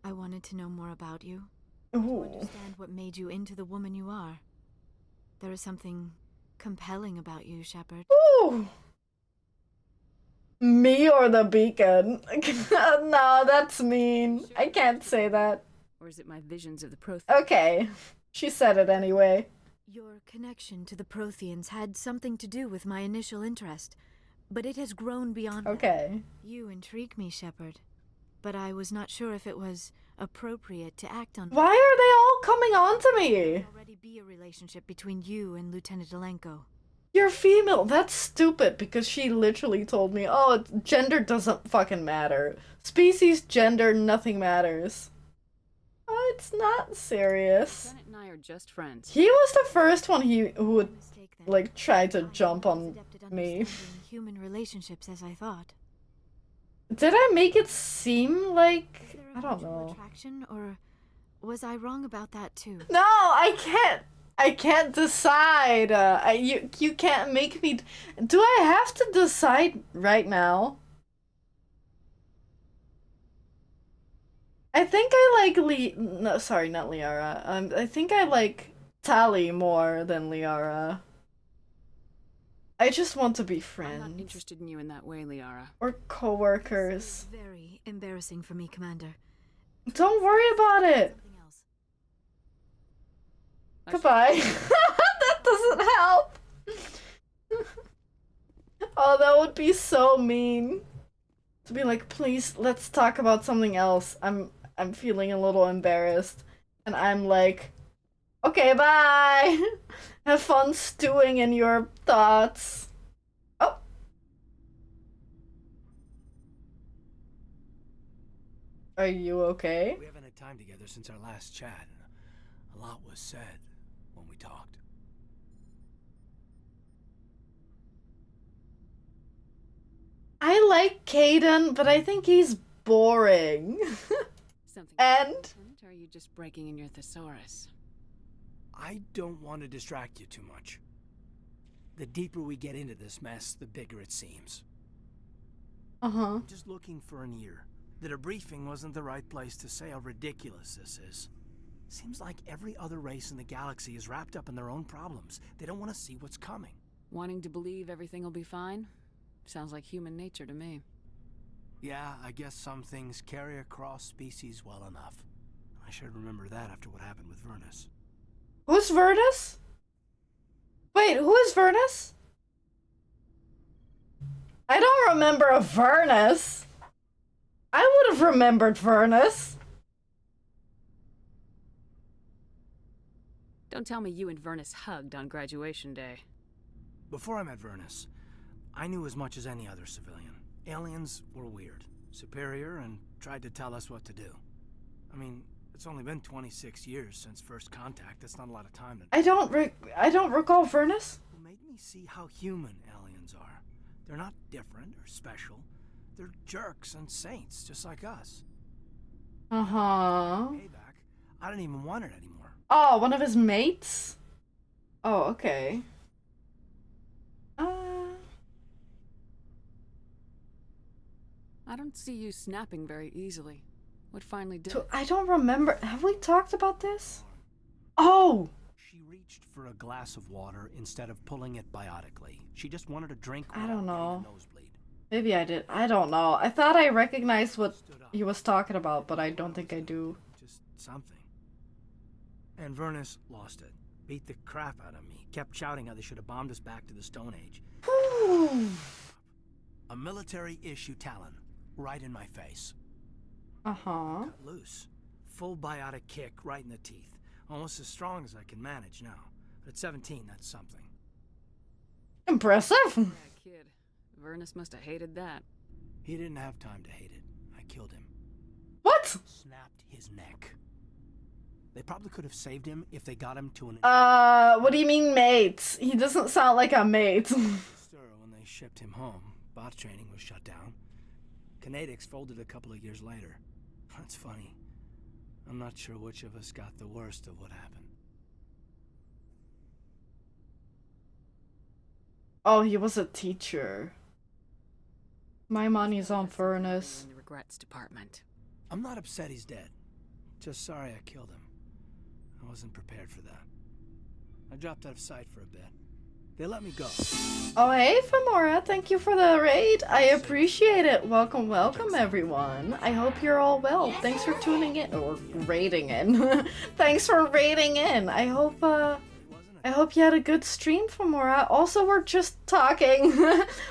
I wanted to know more about you. Ooh. To understand what made you into the woman you are. There is something compelling about you, Shepard. Ooh. Me or the beacon? No, that's mean. I can't say that. Or is it my visions of the Protheans? Okay. She said it anyway. Your connection to the Protheans had something to do with my initial interest, but it has grown beyond Okay. that. You intrigue me, Shepard, but I was not sure if it was appropriate to act on. Why are they all coming on to me? There already be a relationship between you and Lieutenant Alenko. You're female. That's stupid because she literally told me, oh, gender doesn't fucking matter. Species, gender, nothing matters. Oh, it's not serious. Lieutenant and I are just friends. He was the first one who would, like, try to jump on me. Human relationships as I thought. Did I make it seem like... I don't know. Attraction, or was I wrong about that too? No, I can't decide. You can't make me... Do I have to decide right now? I think I like no, sorry, not Liara. I think I like Tali more than Liara. I just want to be friends. I'm not interested in you in that way, Liara. Or co-workers. Very embarrassing for me, Commander. Don't worry about it. Goodbye. That doesn't help. Oh, that would be so mean. To be like, please, let's talk about something else. I'm feeling a little embarrassed. And I'm like, okay, bye. Have fun stewing in your thoughts. Oh. Are you okay? We haven't had time together since our last chat. A lot was said when we talked. I like Caden, but I think he's boring. Something and important, or are you just breaking in your thesaurus? I don't want to distract you too much. The deeper we get into this mess, the bigger it seems. Uh-huh. Just looking for an ear. The debriefing wasn't the right place to say how ridiculous this is. Seems like every other race in the galaxy is wrapped up in their own problems. They don't want to see what's coming. Wanting to believe everything will be fine? Sounds like human nature to me. Yeah, I guess some things carry across species well enough. I should remember that after what happened with Vernus. Who's Vernus? Wait, who is Vernus? I don't remember a Vernus. I would have remembered Vernus. Don't tell me you and Vernus hugged on graduation day. Before I met Vernus, I knew as much as any other civilian. Aliens were weird, superior, and tried to tell us what to do. I mean, It's only been 26 years since first contact. That's not a lot of time. I don't recall Furnace. It made me see how human aliens are. They're not different or special. They're jerks and saints, just like us. Uh-huh. Payback. I don't even want it anymore. Oh, one of his mates? Oh, okay. I don't see you snapping very easily. What finally did So, I don't remember. Have we talked about this? Oh! She reached for a glass of water instead of pulling it biotically. She just wanted a drink. I don't know. Nosebleed. Maybe I did. I don't know. I thought I recognized what he was talking about, but I don't think I do. Just something. And Vernus lost it. Beat the crap out of me. Kept shouting how they should have bombed us back to the Stone Age. A military-issue Talon. Right in my face. Uh-huh. Cut loose. Full biotic kick right in the teeth. Almost as strong as I can manage now. But at 17, that's something. Impressive. Yeah, kid. Vernus must have hated that. He didn't have time to hate it. I killed him. What? Snapped his neck. They probably could have saved him if they got him to an... What do you mean mates? He doesn't sound like a mate. When they shipped him home, bot training was shut down. Canadix folded a couple of years later. That's funny. I'm not sure which of us got the worst of what happened. Oh, he was a teacher. My money's on Furnace. In the regrets department. I'm not upset he's dead. Just sorry I killed him. I wasn't prepared for that. I dropped out of sight for a bit. They let me go. Oh, hey, Femora. Thank you for the raid. I appreciate it. Welcome, welcome, everyone. I hope you're all well. Thanks for tuning in, or raiding in. Thanks for raiding in. I hope you had a good stream, Femora. Also, we're just talking.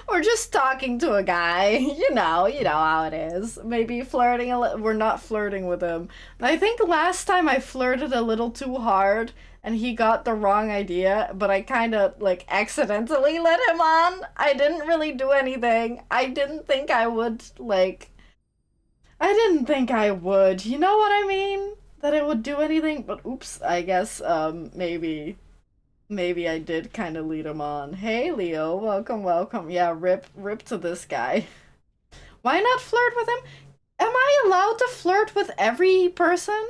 We're just talking to a guy. You know how it is. Maybe flirting a little. We're not flirting with him. I think last time I flirted a little too hard, and he got the wrong idea, but I kind of, like, accidentally let him on. I didn't really do anything. I didn't think I would, like... I didn't think I would. You know what I mean? That it would do anything? But oops, I guess, maybe I did kind of lead him on. Hey, Leo. Welcome, welcome. Yeah, rip to this guy. Why not flirt with him? Am I allowed to flirt with every person?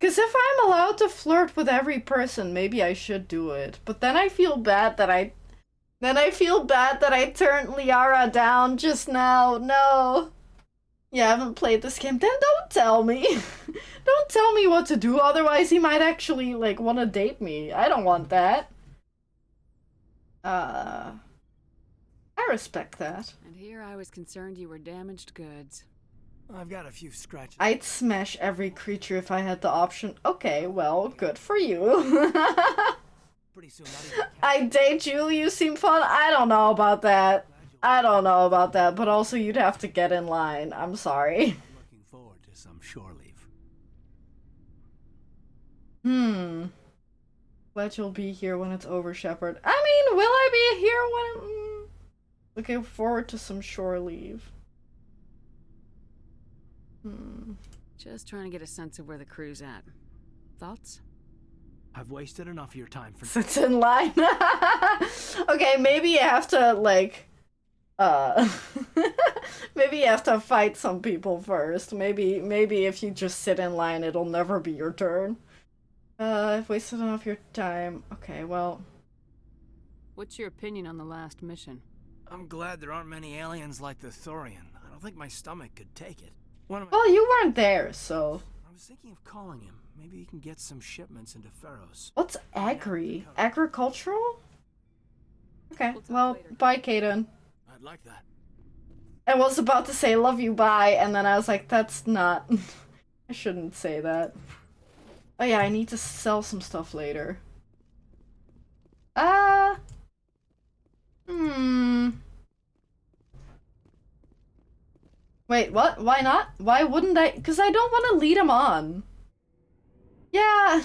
Because if I'm allowed to flirt with every person, maybe I should do it. But then I feel bad that I turned Liara down just now. No. Yeah, I haven't played this game. Then don't tell me. Don't tell me what to do, otherwise he might actually, like, want to date me. I don't want that. I respect that. And here I was concerned you were damaged goods. I've got a few scratches. I'd smash every creature if I had the option. Okay, well, good for you. Pretty soon, I date you, you seem fun. I don't know about that. But also you'd have to get in line. I'm sorry. Looking forward to some shore leave. Glad you'll be here when it's over, Shepard. I mean, will I be here when... Looking forward to some shore leave. Just trying to get a sense of where the crew's at. Thoughts? I've wasted enough of your time for... Sits in line. Okay, maybe you have to, like... maybe you have to fight some people first. Maybe if you just sit in line, it'll never be your turn. I've wasted enough of your time. Okay, well... What's your opinion on the last mission? I'm glad there aren't many aliens like the Thorian. I don't think my stomach could take it. Well, you weren't there, so... I was thinking of calling him. Maybe he can get some shipments into Pharos. What's agri? Agricultural? Okay, well, bye, Kaden. I'd like that. I was about to say love you, bye, and then I was like, that's not... I shouldn't say that. Oh yeah, I need to sell some stuff later. Wait, what? Why not? Why wouldn't I? Because I don't want to lead him on. Yeah.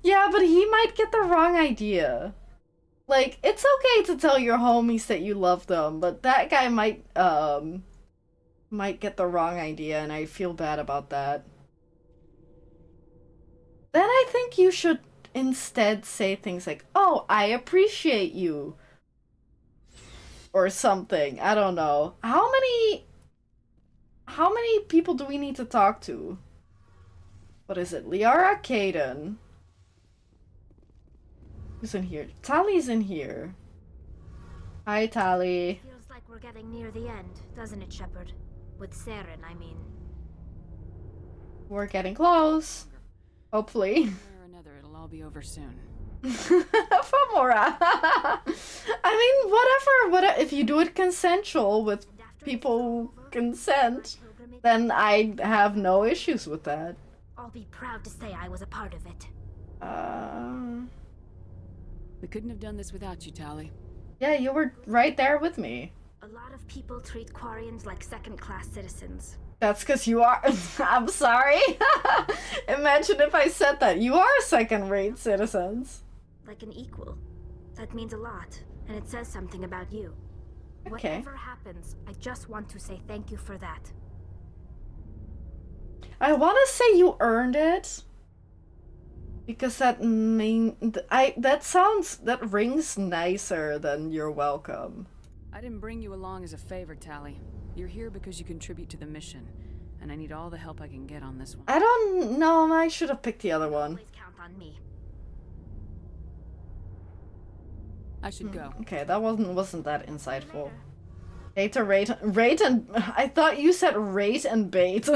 Yeah, but he might get the wrong idea. Like, it's okay to tell your homies that you love them, but that guy might get the wrong idea, and I feel bad about that. then I think you should instead say things like, "Oh, I appreciate you," or something. I don't know. How many people do we need to talk to? What is it? Liara, Kaden. Who's in here? Tally's in here. Hi, Tally. Feels like we're getting near the end, doesn't it, Shepard? With Saren, I mean. We're getting close. Hopefully. One way or another, it'll all be over soon. Famora. I mean, whatever. If you do it consensual with people who consent, then I have no issues with that. I'll be proud to say I was a part of it. We couldn't have done this without you, Tali. Yeah, you were right there with me. A lot of people treat Quarians like second-class citizens. That's because you are. I'm sorry. Imagine if I said that. You are second-rate citizens. Like an equal. That means a lot, and it says something about you. Okay. Whatever happens, I just want to say thank you for that. I want to say you earned it. Because that rings nicer than you're welcome. I didn't bring you along as a favor, Tali. You're here because you contribute to the mission, and I need all the help I can get on this one. I don't know. I should have picked the other one. Always count on me. I should go. Okay, that wasn't that insightful. Hate to rate and I thought you said rate and bait.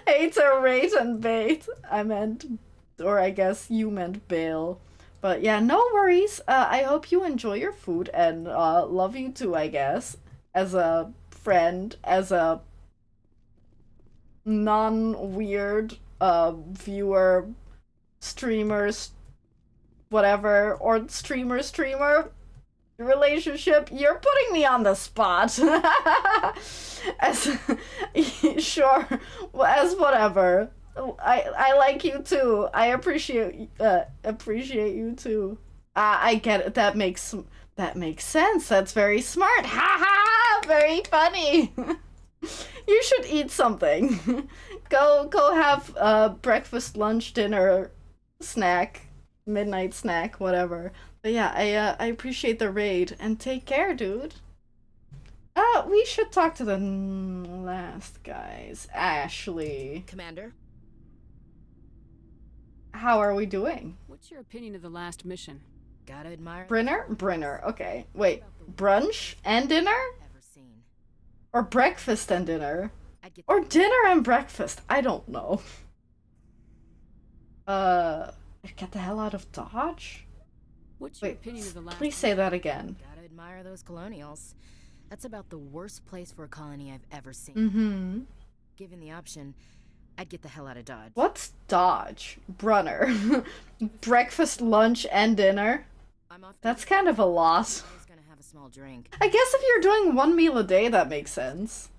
Hate to rate and bait. I meant, or I guess you meant bail. But yeah, no worries. I hope you enjoy your food and love you too, I guess. As a friend, as a non-weird viewer, streamers, whatever, or streamer relationship. You're putting me on the spot. As sure, as whatever. I like you too. I appreciate you too. I get it. That makes sense. That's very smart. Ha ha! Very funny. You should eat something. Go have breakfast, lunch, dinner, snack, midnight snack, whatever. But yeah, I appreciate the raid and take care, dude. We should talk to the last guys. Ashley. Commander? How are we doing? What's your opinion of the last mission? Gotta admire. Brinner? Okay. Wait, brunch and dinner? Or breakfast and dinner? Or dinner and breakfast? I don't know. Get the hell out of Dodge? What's your opinion of the last please say that again. Gotta admire those colonials. That's about the worst place for a colony I've ever seen. Mm-hmm. Given the option, I'd get the hell out of Dodge. What's Dodge? Brunner. Breakfast, lunch, and dinner? That's kind of a lot. I'm gonna have a small drink. I guess if you're doing one meal a day, that makes sense.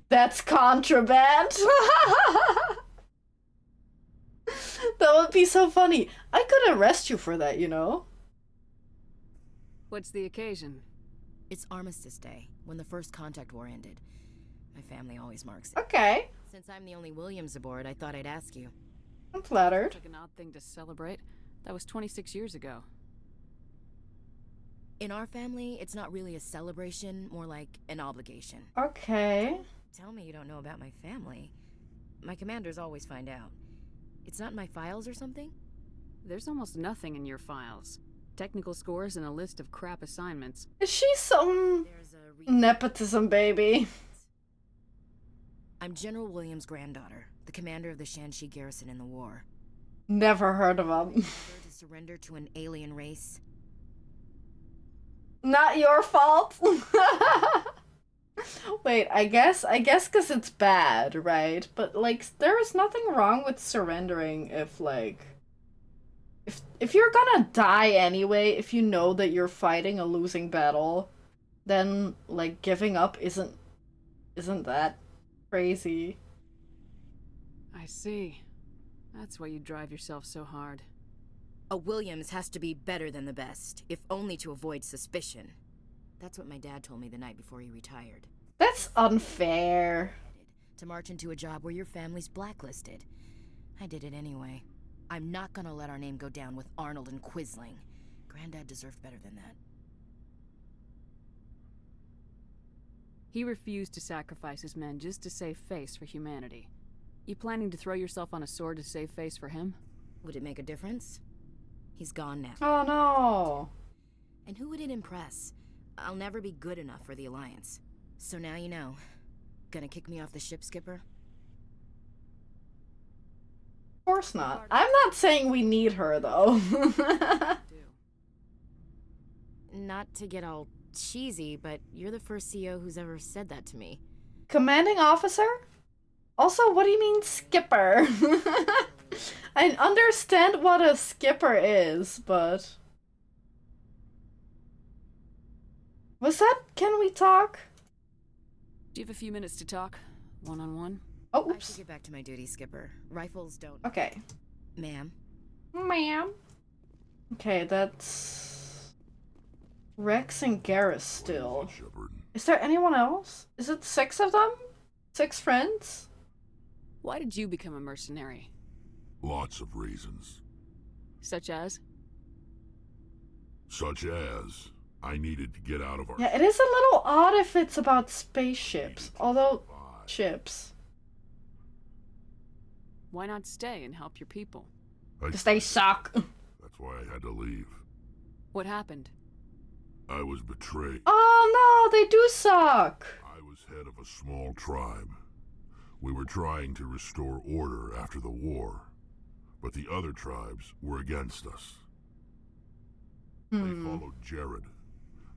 That's contraband. That would be so funny. I could arrest you for that, you know? What's the occasion? It's Armistice Day, when the First Contact War ended. My family always marks it. Okay. Since I'm the only Williams aboard, I thought I'd ask you. I'm flattered. Like an odd thing to celebrate. That was 26 years ago. In our family, it's not really a celebration, more like an obligation. Okay. Tell me you don't know about my family. My commanders always find out. It's not in my files or something? There's almost nothing in your files. Technical scores and a list of crap assignments. Is she some nepotism baby? I'm General Williams' granddaughter, the commander of the Shanxi garrison in the war. Never heard of him. To surrender to an alien race. Not your fault. Wait, I guess because it's bad, right? But like, there is nothing wrong with surrendering if like, if you're gonna die anyway, if you know that you're fighting a losing battle, then like giving up isn't that crazy. I see. That's why you drive yourself so hard. A Williams has to be better than the best, if only to avoid suspicion. That's what my dad told me the night before he retired. That's unfair. to march into a job where your family's blacklisted. I did it anyway. I'm not gonna let our name go down with Arnold and Quisling. Granddad deserved better than that. He refused to sacrifice his men just to save face for humanity. You planning to throw yourself on a sword to save face for him? Would it make a difference? He's gone now. Oh no. And who would it impress? I'll never be good enough for the Alliance. So now you know. Gonna kick me off the ship, Skipper? Of course not. I'm not saying we need her, though. Not to get all cheesy, but you're the first CEO who's ever said that to me. Commanding officer? Also, what do you mean skipper? I understand what a skipper is, but... Was that... Can we talk? Do you have a few minutes to talk? One-on-one? Oh, oops. I should get back to my duty, Skipper. Rifles don't... Okay. Ma'am? Ma'am? Okay, that's... Rex and Garrus still. Is there anyone else? Is it 6 of them? 6 friends? Why did you become a mercenary? Lots of reasons. Such as? Such as, I needed to get out of our... Yeah, it is a little odd if it's about spaceships. Although, ships. Why not stay and help your people? Because they suck. That's why I had to leave. What happened? I was betrayed. Oh no, they do suck. I was head of a small tribe. We were trying to restore order after the war, but the other tribes were against us. They followed Jared,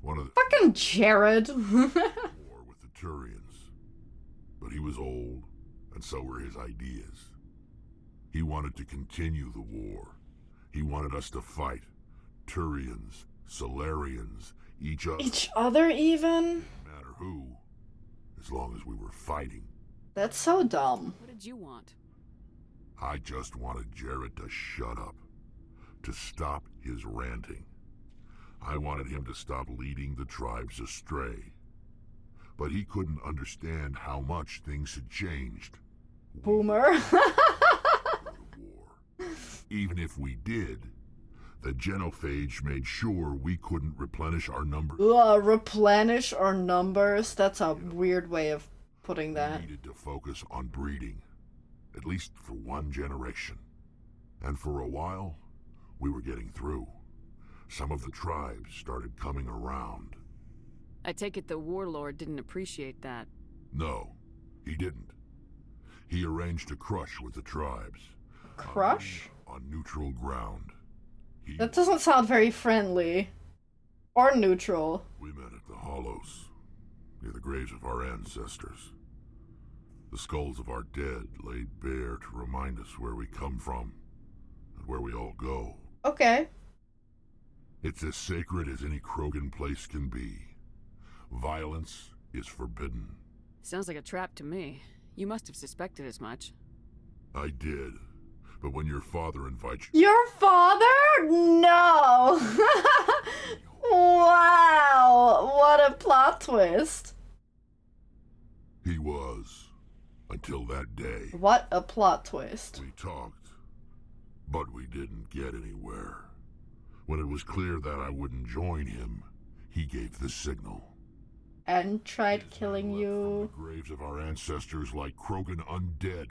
one of the... Fucking Jared. war with the Turians. But he was old, and so were his ideas. He wanted to continue the war. He wanted us to fight. Turians, Solarians, each other. Each other, even? No matter who, as long as we were fighting. That's so dumb. What did you want? I just wanted Jared to shut up. To stop his ranting. I wanted him to stop leading the tribes astray. But he couldn't understand how much things had changed. Boomer. Even if we did, the genophage made sure we couldn't replenish our numbers. Replenish our numbers? That's a weird way of putting that. We needed to focus on breeding, at least for one generation. And for a while, we were getting through. Some of the tribes started coming around. I take it the warlord didn't appreciate that. No, he didn't. He arranged a crush with the tribes. Crush? On neutral ground. That doesn't sound very friendly. Or neutral. We met at the Hollows, near the graves of our ancestors. The skulls of our dead laid bare to remind us where we come from, and where we all go. Okay. It's as sacred as any Krogan place can be. Violence is forbidden. Sounds like a trap to me. You must have suspected as much. I did. But when your father invites you... Your father? No! Wow! What a plot twist. He was. Until that day. What a plot twist. We talked, but we didn't get anywhere. When it was clear that I wouldn't join him, he gave the signal. And tried killing you. The graves of our ancestors like Krogan undead.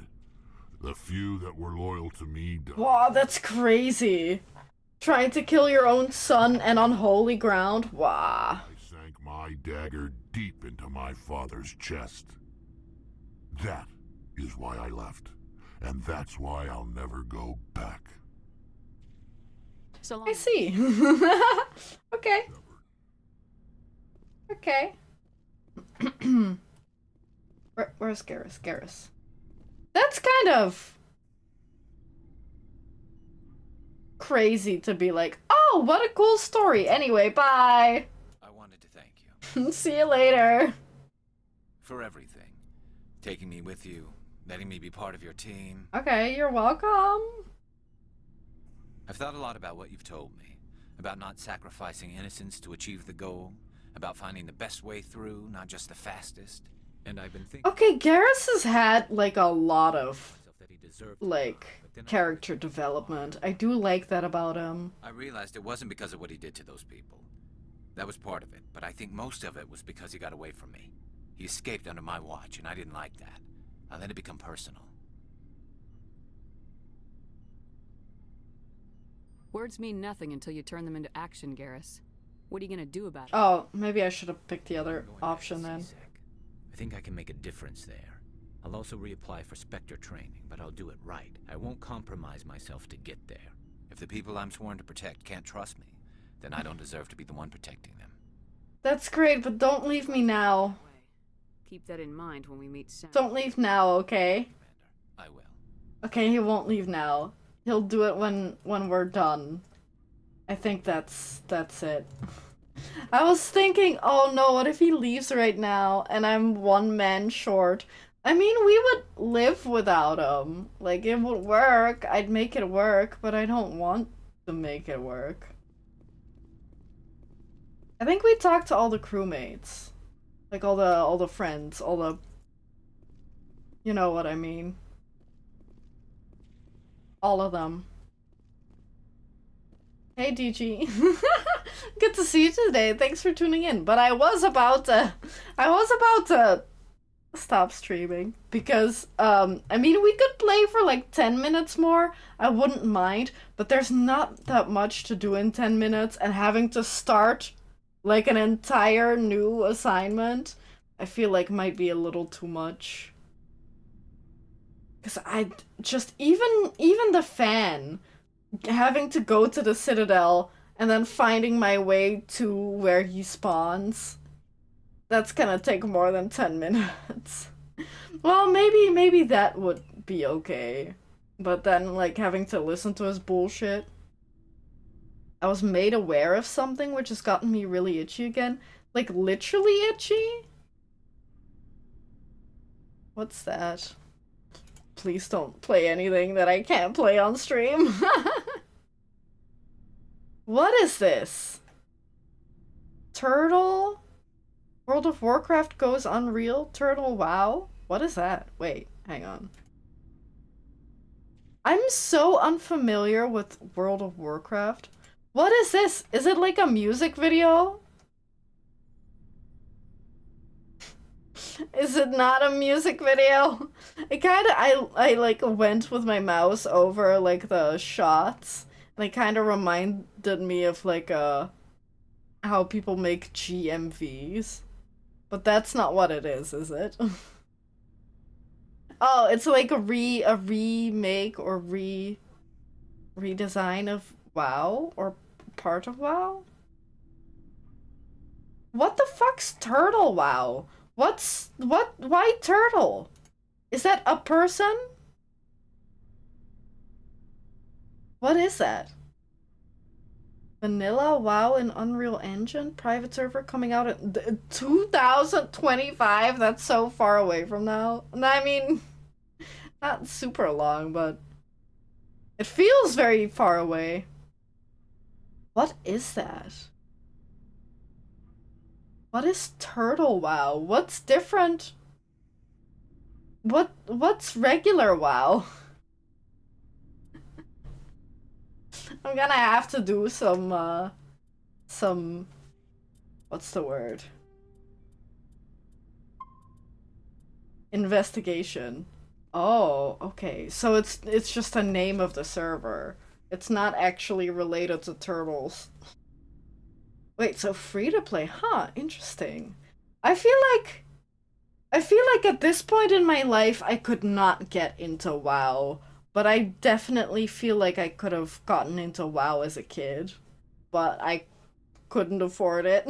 The few that were loyal to me died. Wow, that's crazy. Trying to kill your own son and on holy ground? Wow. I sank my dagger deep into my father's chest. That is why I left. And that's why I'll never go back. So long. I see. Okay. Okay. Where's Garrus? Garrus. That's kind of crazy to be like, oh, what a cool story. Anyway, bye. I wanted to thank you. See you later. For everything. Taking me with you, letting me be part of your team. Okay, you're welcome. I've thought a lot about what you've told me. About not sacrificing innocence to achieve the goal. About finding the best way through, not just the fastest. And I've been thinking... Okay, Garrus has had, like, a lot of, like, character development. I do like that about him. I realized it wasn't because of what he did to those people. That was part of it, but I think most of it was because he got away from me. He escaped under my watch, and I didn't like that. I let it become personal. Words mean nothing until you turn them into action, Garrus. What are you gonna do about it? Oh, maybe I should have picked the other option then. I think I can make a difference there. I'll also reapply for Spectre training, but I'll do it right. I won't compromise myself to get there. If the people I'm sworn to protect can't trust me, then I don't deserve to be the one protecting them. That's great, but don't leave me now. Keep that in mind when we meet Sam. Don't leave now, okay? I will. Okay, he won't leave now. He'll do it when we're done. I think that's it. I was thinking, oh no, what if he leaves right now and I'm one man short? I mean, we would live without him. Like, it would work. I'd make it work, but I don't want to make it work. I think we talked to all the crewmates. Like, all the friends, all the... You know what I mean. All of them. Hey, DG. Good to see you today. Thanks for tuning in. But I was about to stop streaming because, I mean, we could play for like 10 minutes more. I wouldn't mind, but there's not that much to do in 10 minutes, and having to start like an entire new assignment, I feel like might be a little too much. Because I just, even the fan, having to go to the Citadel and then finding my way to where he spawns, that's gonna take more than 10 minutes. Well, maybe that would be okay. But then, like, having to listen to his bullshit. I was made aware of something which has gotten me really itchy again. Like, literally itchy? What's that? Please don't play anything that I can't play on stream. What is this? Turtle? World of Warcraft goes unreal? Turtle WoW? What is that? Wait, hang on. I'm so unfamiliar with World of Warcraft. What is this? Is it like a music video? Is it not a music video? It kinda, I like went with my mouse over like the shots. And it kinda reminded me of like how people make GMVs. But that's not what it is it? Oh, it's like a remake or redesign of WoW or part of WoW? What the fuck's Turtle WoW? Why turtle? Is that a person? What is that? Vanilla WoW in Unreal Engine? Private server coming out in 2025? That's so far away from now. I mean, not super long, but it feels very far away. What is that? What is Turtle WoW? What's different? What's regular WoW? I'm gonna have to do some, what's the word? Investigation. Oh, okay. So it's just a name of the server. It's not actually related to turtles. Wait, so free to play, huh? Interesting. I feel like at this point in my life I could not get into WoW, but I definitely feel like I could have gotten into WoW as a kid, but I couldn't afford it.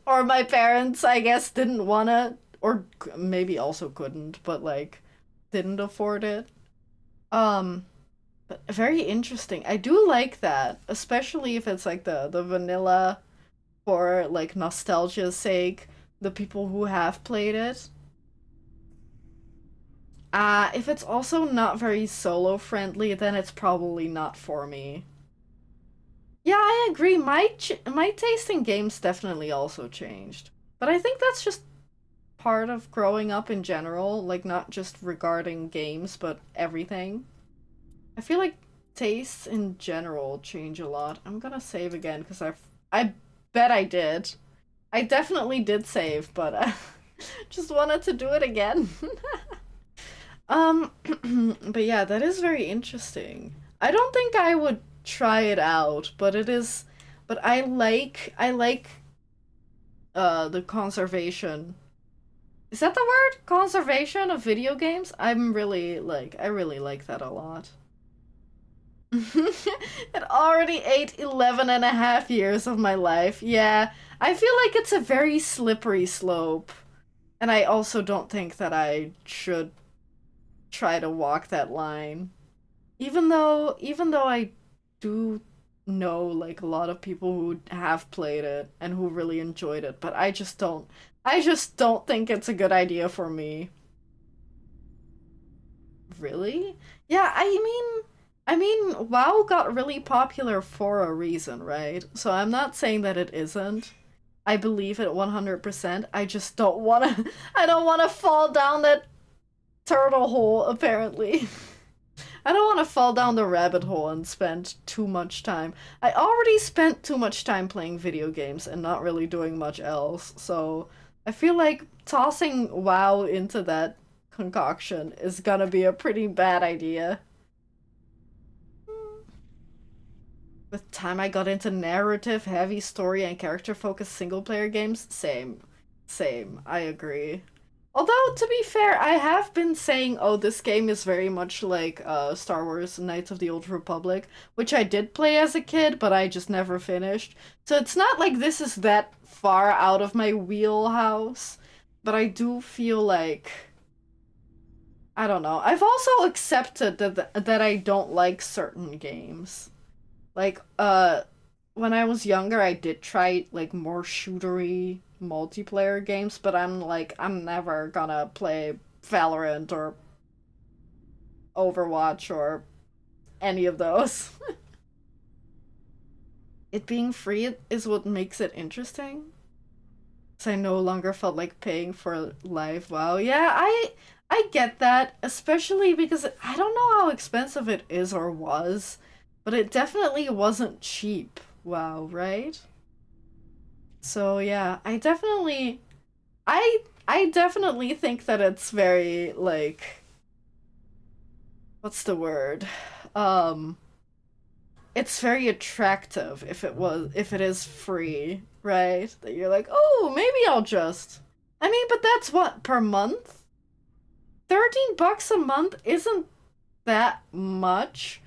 Or my parents, I guess, didn't wanna, or maybe also couldn't, but like didn't afford it. But very interesting. I do like that, especially if it's like the vanilla for like nostalgia's sake, the people who have played it. If it's also not very solo friendly, then it's probably not for me. Yeah, I agree. My taste in games definitely also changed. But I think that's just part of growing up in general, like not just regarding games, but everything. I feel like tastes in general change a lot. I'm gonna save again because I bet I did. I definitely did save, but I just wanted to do it again. But yeah, that is very interesting. I don't think I would try it out, but I like the conservation. Is that the word? Conservation of video games? I really like that a lot. It already ate 11.5 years of my life. Yeah, I feel like it's a very slippery slope. And I also don't think that I should try to walk that line. Even though I do know like a lot of people who have played it and who really enjoyed it, but I just don't think it's a good idea for me. Really? Yeah, I mean, WoW got really popular for a reason, right? So I'm not saying that it isn't. I believe it 100%. I just don't wanna I don't wanna fall down that turtle hole, apparently. I don't want to fall down the rabbit hole and spend too much time. I already spent too much time playing video games and not really doing much else, so I feel like tossing WoW into that concoction is gonna be a pretty bad idea. With time I got into narrative, heavy story, and character-focused single-player games. Same. I agree. Although, to be fair, I have been saying, oh, this game is very much like Star Wars Knights of the Old Republic, which I did play as a kid, but I just never finished. So it's not like this is that far out of my wheelhouse, but I do feel like... I don't know. I've also accepted that I don't like certain games. Like, when I was younger, I did try, like, more shootery multiplayer games, but I'm never gonna play Valorant or Overwatch or any of those. It being free is what makes it interesting. So I no longer felt like paying for live WoW. Yeah, I get that, especially because I don't know how expensive it is or was, but it definitely wasn't cheap. WoW, right? So yeah, I definitely think that it's very, like, what's the word? It's very attractive if it is free, right? That you're like, oh, maybe I'll just... I mean, but that's what, per month? $13 a month isn't that much,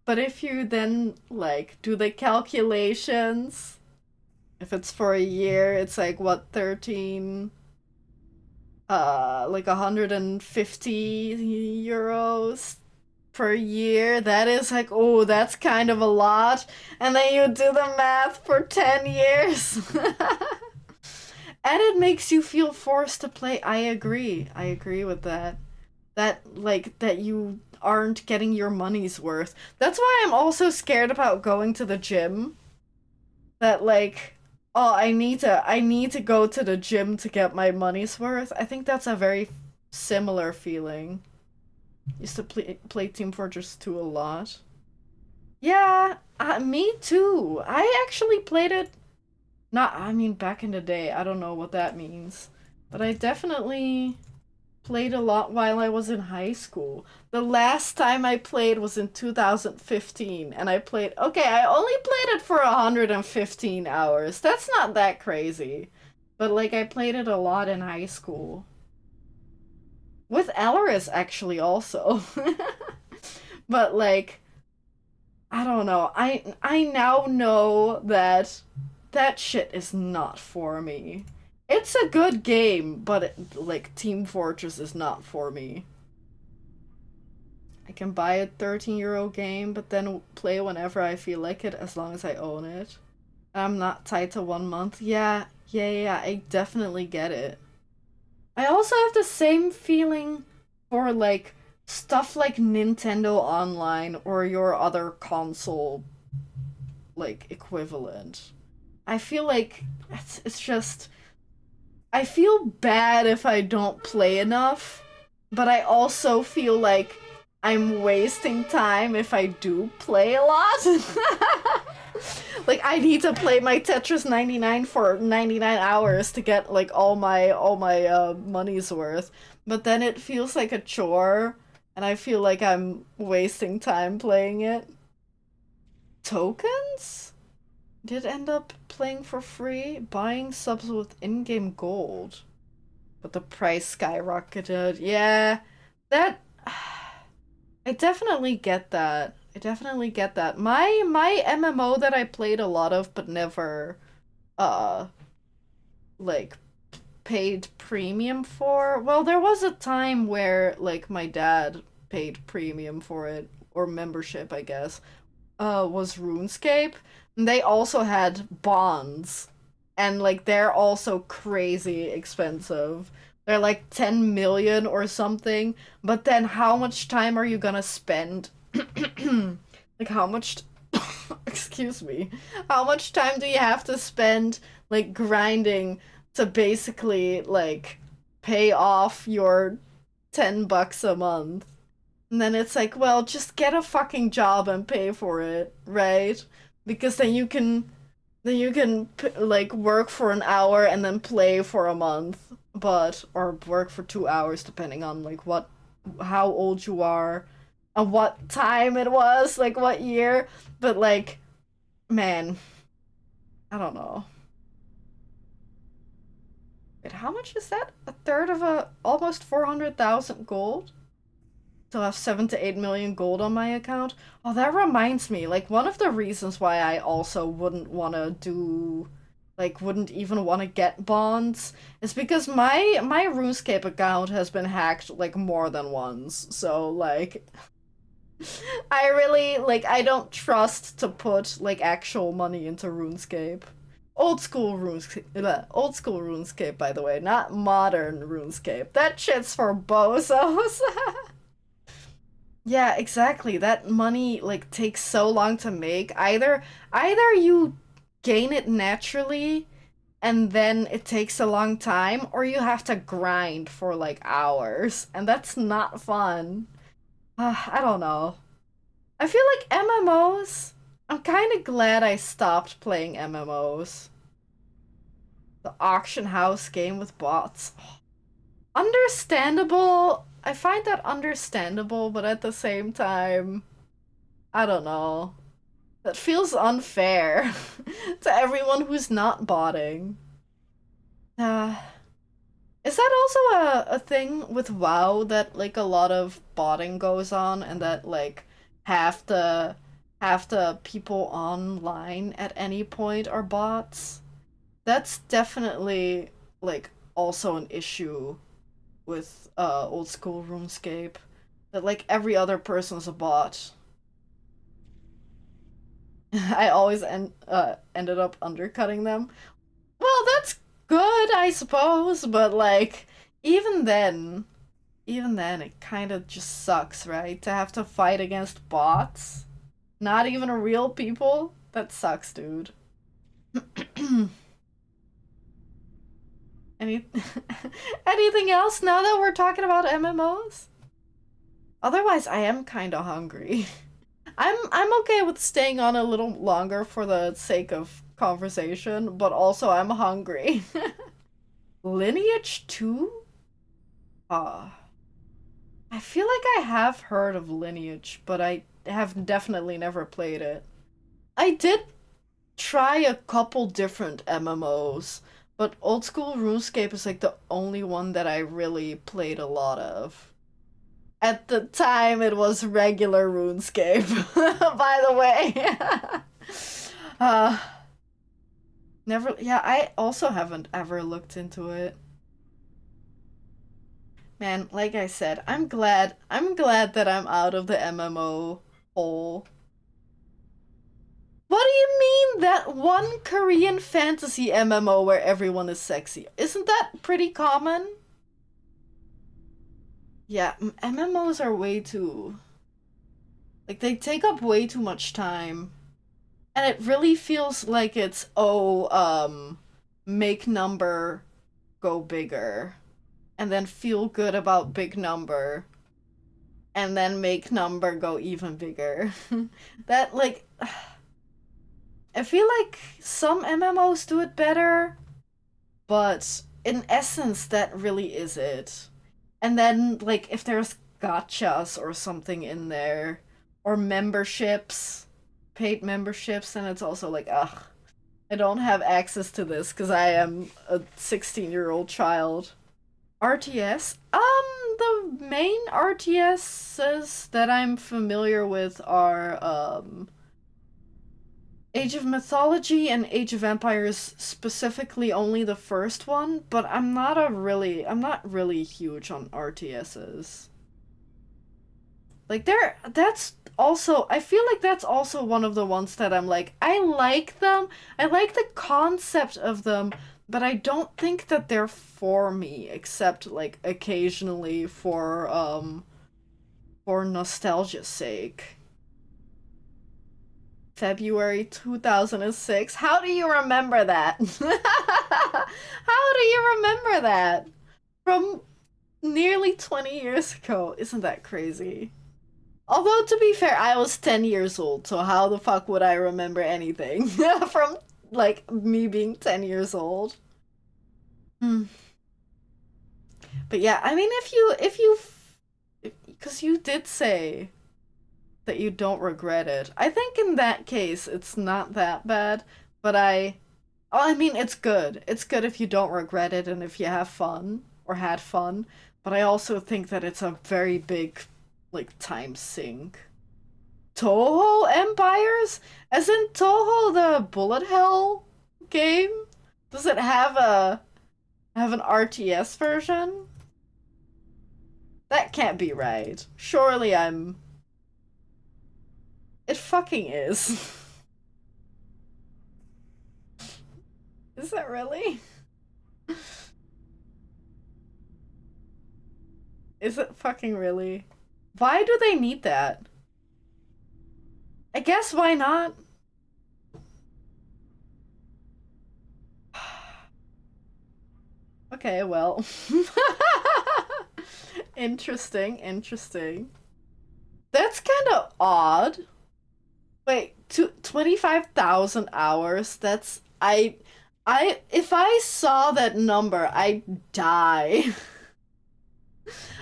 but if you then, like, do the calculations, if it's for a year, it's like, what, 13... like 150 euros per year. That is like, oh, that's kind of a lot. And then you do the math for 10 years. And it makes you feel forced to play. I agree with that. That you aren't getting your money's worth. That's why I'm also scared about going to the gym. That, like, oh, I need to go to the gym to get my money's worth. I think that's a very similar feeling. Used to play Team Fortress 2 a lot. Yeah, me too. I actually played it. Back in the day. I don't know what that means. But I definitely played a lot while I was in high school. The last time I played was in 2015, and I only played it for 115 hours. That's not that crazy. But, like, I played it a lot in high school. With Alaris, actually, also. But, like, I don't know. I now know that shit is not for me. It's a good game, but like, Team Fortress is not for me. I can buy a 13-euro game, but then play whenever I feel like it, as long as I own it. I'm not tied to 1 month. Yeah, I definitely get it. I also have the same feeling for, like, stuff like Nintendo Online or your other console, like, equivalent. I feel like it's just... I feel bad if I don't play enough, but I also feel like I'm wasting time if I do play a lot. Like, I need to play my Tetris 99 for 99 hours to get, like, all my money's worth. But then it feels like a chore, and I feel like I'm wasting time playing it. Tokens? Did end up playing for free? Buying subs with in-game gold. But the price skyrocketed. Yeah, that... I definitely get that. I definitely get that. My MMO that I played a lot of but never, like, paid premium for... Well, there was a time where, like, my dad paid premium for it, or membership, I guess, was RuneScape. And they also had bonds, and, like, they're also crazy expensive. They're like 10 million or something, but then how much time are you gonna spend? Like, how much... Excuse me. How much time do you have to spend, like, grinding to basically, like, pay off your $10 a month? And then it's like, well, just get a fucking job and pay for it, right? Because then you can like, work for an hour and then play for a month. Or work for 2 hours, depending on, like, how old you are, and what time it was, like, what year. But, like, man, I don't know. Wait, how much is that? A third of almost 400,000 gold? Still have 7 to 8 million gold on my account. Oh, that reminds me, like, one of the reasons why I also wouldn't want to do... like, wouldn't even want to get bonds, is because my RuneScape account has been hacked, like, more than once. So, like, I really, like, I don't trust to put, like, actual money into RuneScape. Old school RuneScape, by the way, not modern RuneScape. That shit's for bozos. Yeah, exactly. That money, like, takes so long to make. Either you gain it naturally and then it takes a long time, or you have to grind for, like, hours, and that's not fun. I don't know. I feel like MMOs, I'm kind of glad I stopped playing MMOs. The auction house game with bots. Understandable. I find that understandable, but at the same time, I don't know. That feels unfair to everyone who's not botting. Is that also a thing with WoW, that, like, a lot of botting goes on, and that, like, half the people online at any point are bots? That's definitely, like, also an issue with old school RuneScape. That, like, every other person's a bot. I always ended up undercutting them. Well, that's good, I suppose, but, like, even then, it kind of just sucks, right? To have to fight against bots. Not even real people. That sucks, dude. Anything else now that we're talking about MMOs? Otherwise, I am kind of hungry. I'm okay with staying on a little longer for the sake of conversation, but also I'm hungry. Lineage 2? I feel like I have heard of Lineage, but I have definitely never played it. I did try a couple different MMOs, but old school RuneScape is, like, the only one that I really played a lot of. At the time, it was regular RuneScape, by the way. Never, yeah, I also haven't ever looked into it. Man, like I said, I'm glad that I'm out of the MMO hole. What do you mean, that one Korean fantasy MMO where everyone is sexy? Isn't that pretty common? Yeah, MMOs are way too... like, they take up way too much time. And it really feels like it's, make number go bigger, and then feel good about big number, and then make number go even bigger. That, like, I feel like some MMOs do it better, but in essence, that really is it. And then, like, if there's gotchas or something in there, or memberships, paid memberships, then it's also like, ugh, I don't have access to this because I am a 16-year-old child. RTS? The main RTSs that I'm familiar with are, Age of Mythology and Age of Empires, specifically only the first one, but I'm not really huge on RTSs. Like, that's also, I feel like that's also one of the ones that I'm like, I like them, I like the concept of them, but I don't think that they're for me, except, like, occasionally for nostalgia's sake. February 2006. How do you remember that? How do you remember that? From nearly 20 years ago. Isn't that crazy? Although, to be fair, I was 10 years old, so how the fuck would I remember anything from, like, me being 10 years old? But yeah, I mean, because you did say that you don't regret it. I think in that case, it's not that bad, but I mean, it's good. It's good if you don't regret it and if you have fun, or had fun, but I also think that it's a very big, like, time sink. Toho Empires? As in Toho the bullet hell game? Does it have an RTS version? That can't be right. Surely I'm... It fucking is. Is it really? Is it fucking really? Why do they need that? I guess why not? Okay, well. Interesting. That's kind of odd. Wait, 25,000 hours? That's... if I saw that number, I'd die.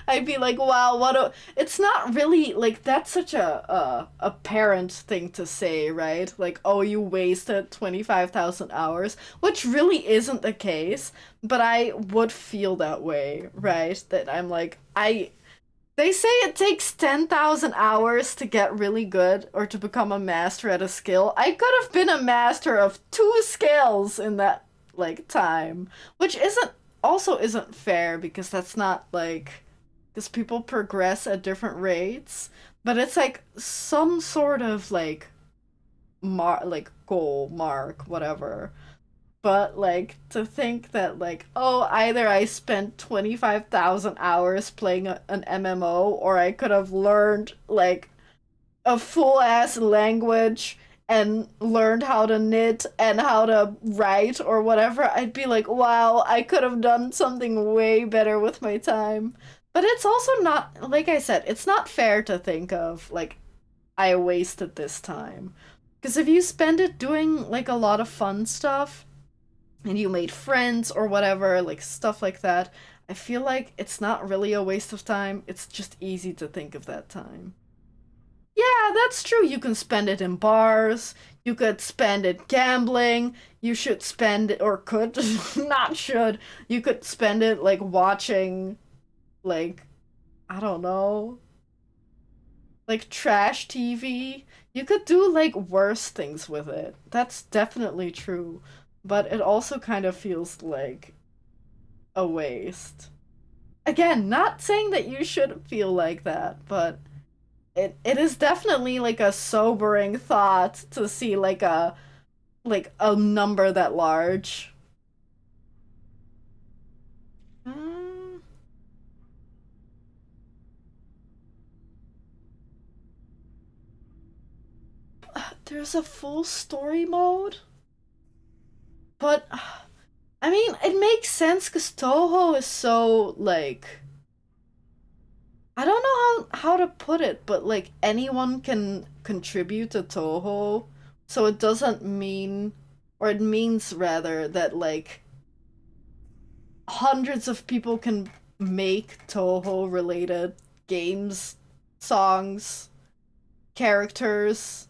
I'd be like, wow, what a... It's not really, like, that's such a parent thing to say, right? Like, oh, you wasted 25,000 hours, which really isn't the case, but I would feel that way, right? That I'm like, They say it takes 10,000 hours to get really good or to become a master at a skill. I could have been a master of 2 skills in that, like, time. Which isn't fair, because that's not, like... Because people progress at different rates. But it's, like, some sort of, like... goal, mark, whatever. But, like, to think that, like, oh, either I spent 25,000 hours playing an MMO, or I could have learned, like, a full-ass language and learned how to knit and how to write or whatever, I'd be like, wow, I could have done something way better with my time. But it's also not, like I said, it's not fair to think of, like, I wasted this time. Because if you spend it doing, like, a lot of fun stuff, and you made friends or whatever, like, stuff like that, I feel like it's not really a waste of time, it's just easy to think of that time. Yeah, that's true, you can spend it in bars, you could spend it gambling, you should spend it, or could, not should, you could spend it, like, watching, like, I don't know, like, trash TV. You could do, like, worse things with it. That's definitely true. But it also kind of feels like a waste. Again, not saying that you should feel like that, but it is definitely, like, a sobering thought to see, like, a number that large. There's a full story mode? But I mean, it makes sense because Toho is so, like... I don't know how to put it, but, like, anyone can contribute to Toho, so it doesn't mean... Or it means, rather, that, like... hundreds of people can make Toho-related games, songs, characters,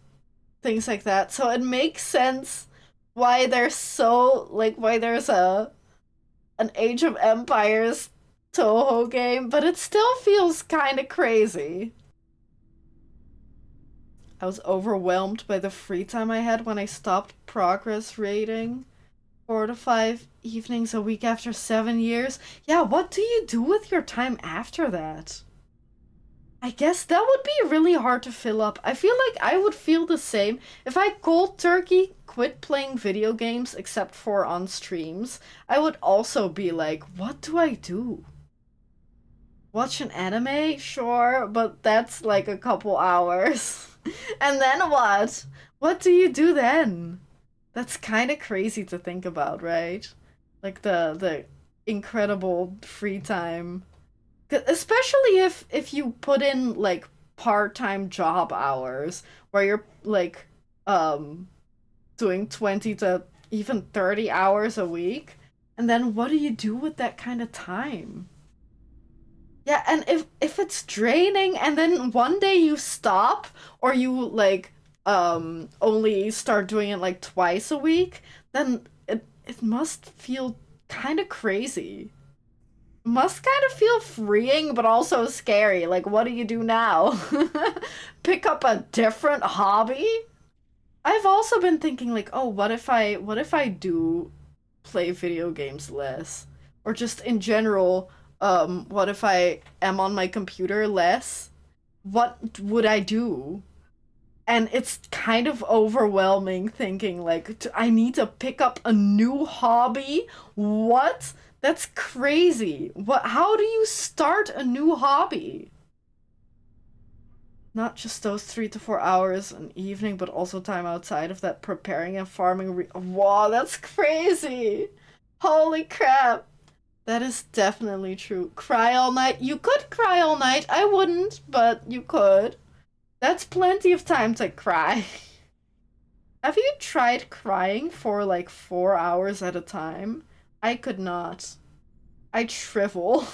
things like that. So it makes sense why there's so, like, why there's an Age of Empires Toho game, but it still feels kind of crazy. I was overwhelmed by the free time I had when I stopped progress rating. 4 to 5 evenings a week after 7 years. Yeah, what do you do with your time after that? I guess that would be really hard to fill up. I feel like I would feel the same if I cold turkey quit playing video games except for on streams. I would also be like, what do I do? Watch an anime? Sure, but that's like a couple hours. And then what? What do you do then? That's kind of crazy to think about, right? Like the incredible free time. Especially if you put in like part-time job hours where you're like doing 20 to even 30 hours a week. And then what do you do with that kind of time? Yeah, and if it's draining and then one day you stop or you like only start doing it like twice a week, then it must feel kind of crazy. Must kind of feel freeing, but also scary. Like, what do you do now? Pick up a different hobby? I've also been thinking like, oh, what if I do play video games less? Or just in general, what if I am on my computer less? What would I do? And it's kind of overwhelming thinking like, I need to pick up a new hobby? What? That's crazy. How do you start a new hobby? Not just those 3 to 4 hours an evening, but also time outside of that preparing and farming. Wow, that's crazy. Holy crap. That is definitely true. Cry all night. You could cry all night. I wouldn't, but you could. That's plenty of time to cry. Have you tried crying for like 4 hours at a time? I could not. I shrivel.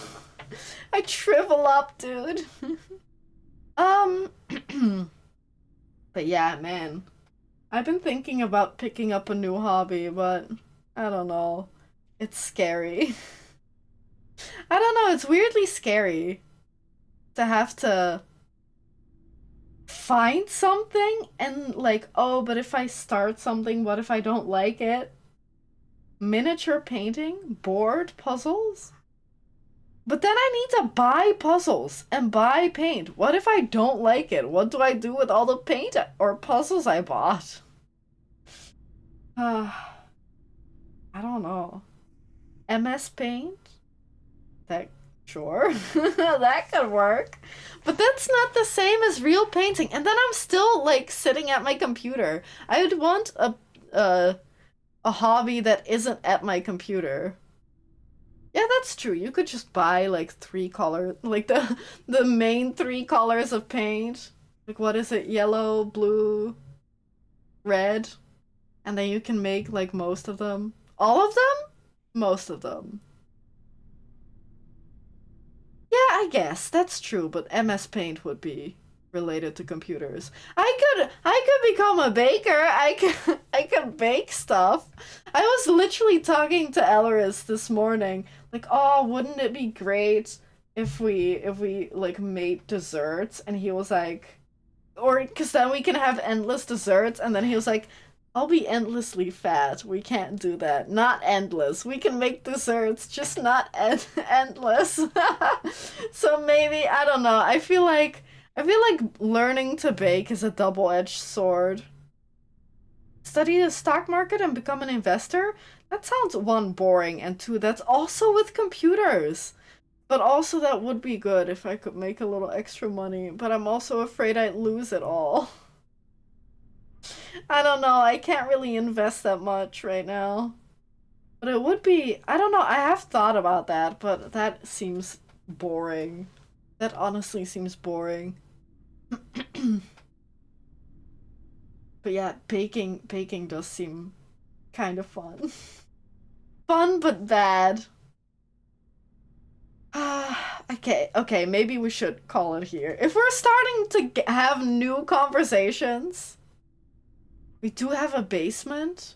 I shrivel up, dude. But yeah, man. I've been thinking about picking up a new hobby, but I don't know. It's scary. I don't know, it's weirdly scary to have to find something and like, oh, but if I start something, what if I don't like it? Miniature painting? Board puzzles? But then I need to buy puzzles and buy paint. What if I don't like it? What do I do with all the paint or puzzles I bought? I don't know. MS Paint? Sure. That could work. But that's not the same as real painting. And then I'm still like sitting at my computer. I would want a hobby that isn't at my computer. Yeah, that's true. You could just buy like 3 colors, like the main 3 colors of paint. Like what is it? Yellow, blue, red. And then you can make like most of them. All of them? Most of them. Yeah, I guess that's true, but MS Paint would be related to computers. I could become a baker. I could bake stuff. I was literally talking to Elris this morning, like, oh, wouldn't it be great if we like made desserts? And he was like, or because then we can have endless desserts. And then he was like, I'll be endlessly fat. We can't do that. Not endless. We can make desserts, just not endless. So maybe, I don't know. I feel like learning to bake is a double-edged sword. Study the stock market and become an investor? That sounds 1, boring, and 2, that's also with computers. But also that would be good if I could make a little extra money, but I'm also afraid I'd lose it all. I don't know, I can't really invest that much right now. But it would be, I don't know, I have thought about that, but that seems boring. That honestly seems boring. But yeah, baking does seem kind of fun. Fun but bad. Okay, maybe we should call it here. If we're starting to have new conversations, we do have a basement.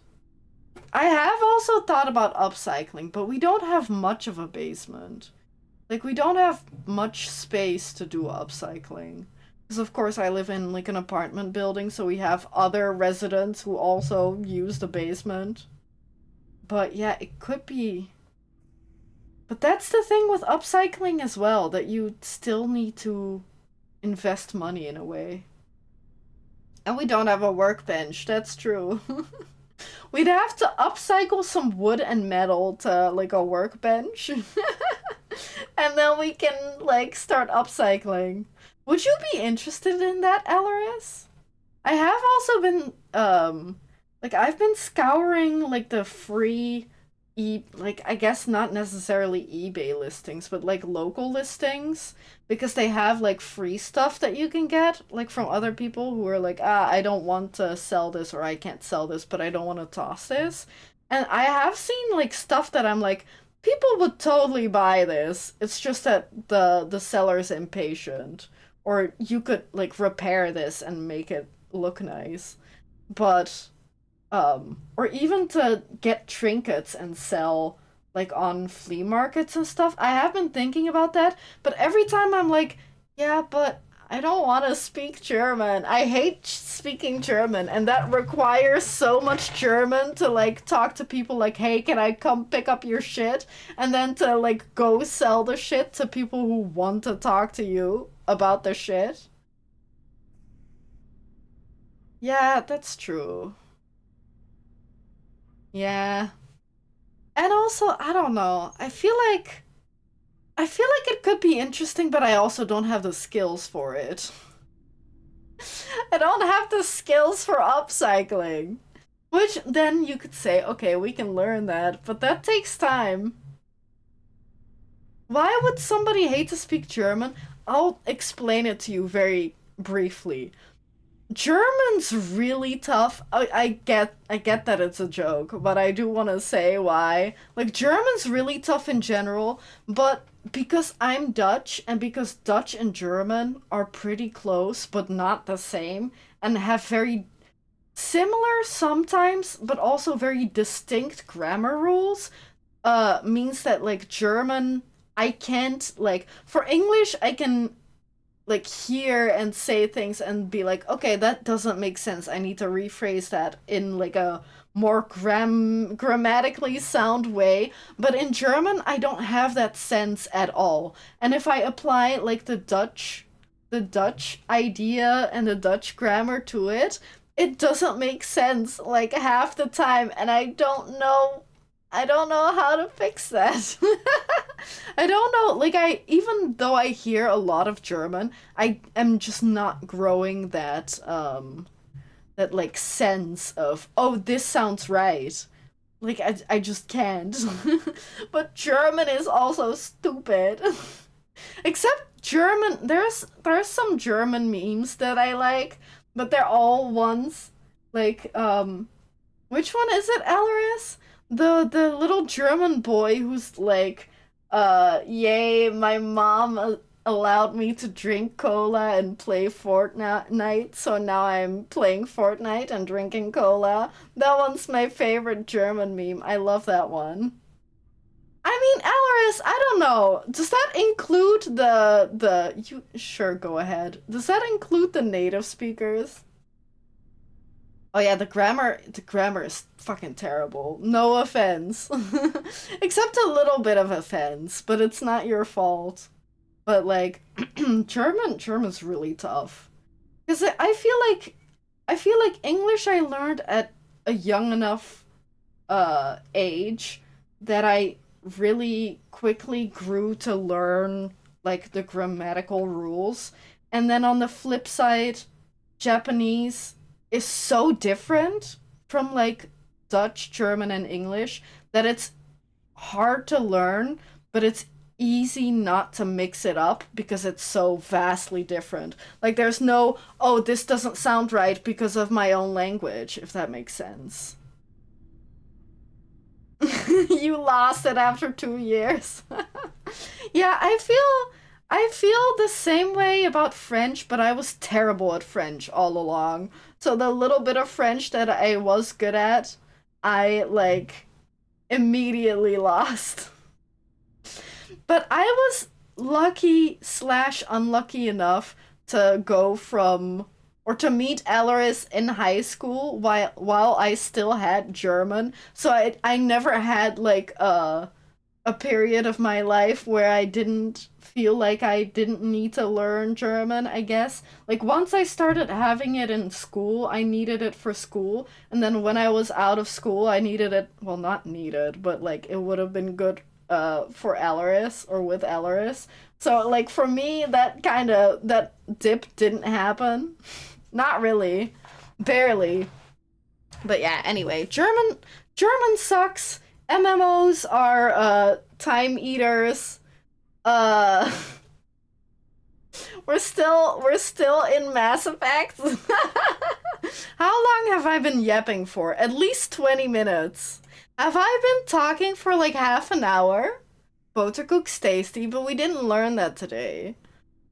I have also thought about upcycling, but we don't have much of a basement. Like, we don't have much space to do upcycling. Because of course I live in like an apartment building, so we have other residents who also use the basement. But yeah, it could be... But that's the thing with upcycling as well, that you still need to invest money in a way. And we don't have a workbench, that's true. We'd have to upcycle some wood and metal to like a workbench. And then we can like start upcycling. Would you be interested in that, Alaris? I have also been like I've been scouring like the free like I guess not necessarily eBay listings, but like local listings, because they have like free stuff that you can get like from other people who are like, I don't want to sell this, or I can't sell this, but I don't want to toss this. And I have seen like stuff that I'm like, people would totally buy this. It's just that the seller's impatient, or you could like repair this and make it look nice. But or even to get trinkets and sell like on flea markets and stuff. I have been thinking about that, but every time I'm like, yeah, but I don't want to speak German. I hate speaking German, and that requires so much German to like talk to people like, hey, can I come pick up your shit? And then to like go sell the shit to people who want to talk to you about the shit. Yeah, that's true. Yeah. And also, I don't know. I feel like it could be interesting, but I also don't have the skills for it. I don't have the skills for upcycling. Which then you could say, okay, we can learn that, but that takes time. Why would somebody hate to speak German? I'll explain it to you very briefly. German's really tough. I get that it's a joke, but I do want to say why. Like, German's really tough in general, but because I'm Dutch, and because Dutch and German are pretty close, but not the same, and have very similar sometimes, but also very distinct grammar rules, means that, like, German, I can't, like, for English, I can like hear and say things and be like, okay, that doesn't make sense. I need to rephrase that in like a more grammatically sound way. But in German, I don't have that sense at all. And if I apply like the Dutch idea and the Dutch grammar to it, it doesn't make sense like half the time, and I don't know how to fix that. I don't know, like, even though I hear a lot of German, I am just not growing that, that, like, sense of, oh, this sounds right. Like, I just can't. But German is also stupid. Except German, there's some German memes that I like, but they're all ones, like, which one is it, Alaris? The little German boy who's like, yay, my mom allowed me to drink cola and play Fortnite, so now I'm playing Fortnite and drinking cola. That one's my favorite German meme. I love that one. I mean, Alaris, I don't know. Does that include you sure, go ahead. Does that include the native speakers? Oh yeah, the grammar is fucking terrible. No offense. Except a little bit of offense, but it's not your fault. But like, German's really tough. Because I feel like English I learned at a young enough age that I really quickly grew to learn like the grammatical rules. And then on the flip side, Japanese is so different from like Dutch, German, and English that it's hard to learn, but it's easy not to mix it up because it's so vastly different. Like, there's no, oh, this doesn't sound right because of my own language, if that makes sense. You lost it after 2 years. Yeah, I feel the same way about French, but I was terrible at French all along. So the little bit of French that I was good at, I, like, immediately lost. But I was lucky/unlucky enough to go from, or to meet Alaris in high school while I still had German. So I never had, like, a period of my life where I didn't feel like I didn't need to learn German, I guess. Like, once I started having it in school, I needed it for school, and then when I was out of school, I needed it, well, not needed, but, like, it would have been good for Alaris, or with Alaris. So, like, for me, that dip didn't happen. Not really. Barely. But yeah, anyway, German sucks. MMOs are time eaters. We're still in Mass Effect. How long have I been yapping for? At least 20 minutes. Have I been talking for like half an hour? Boterkoek's tasty, but we didn't learn that today.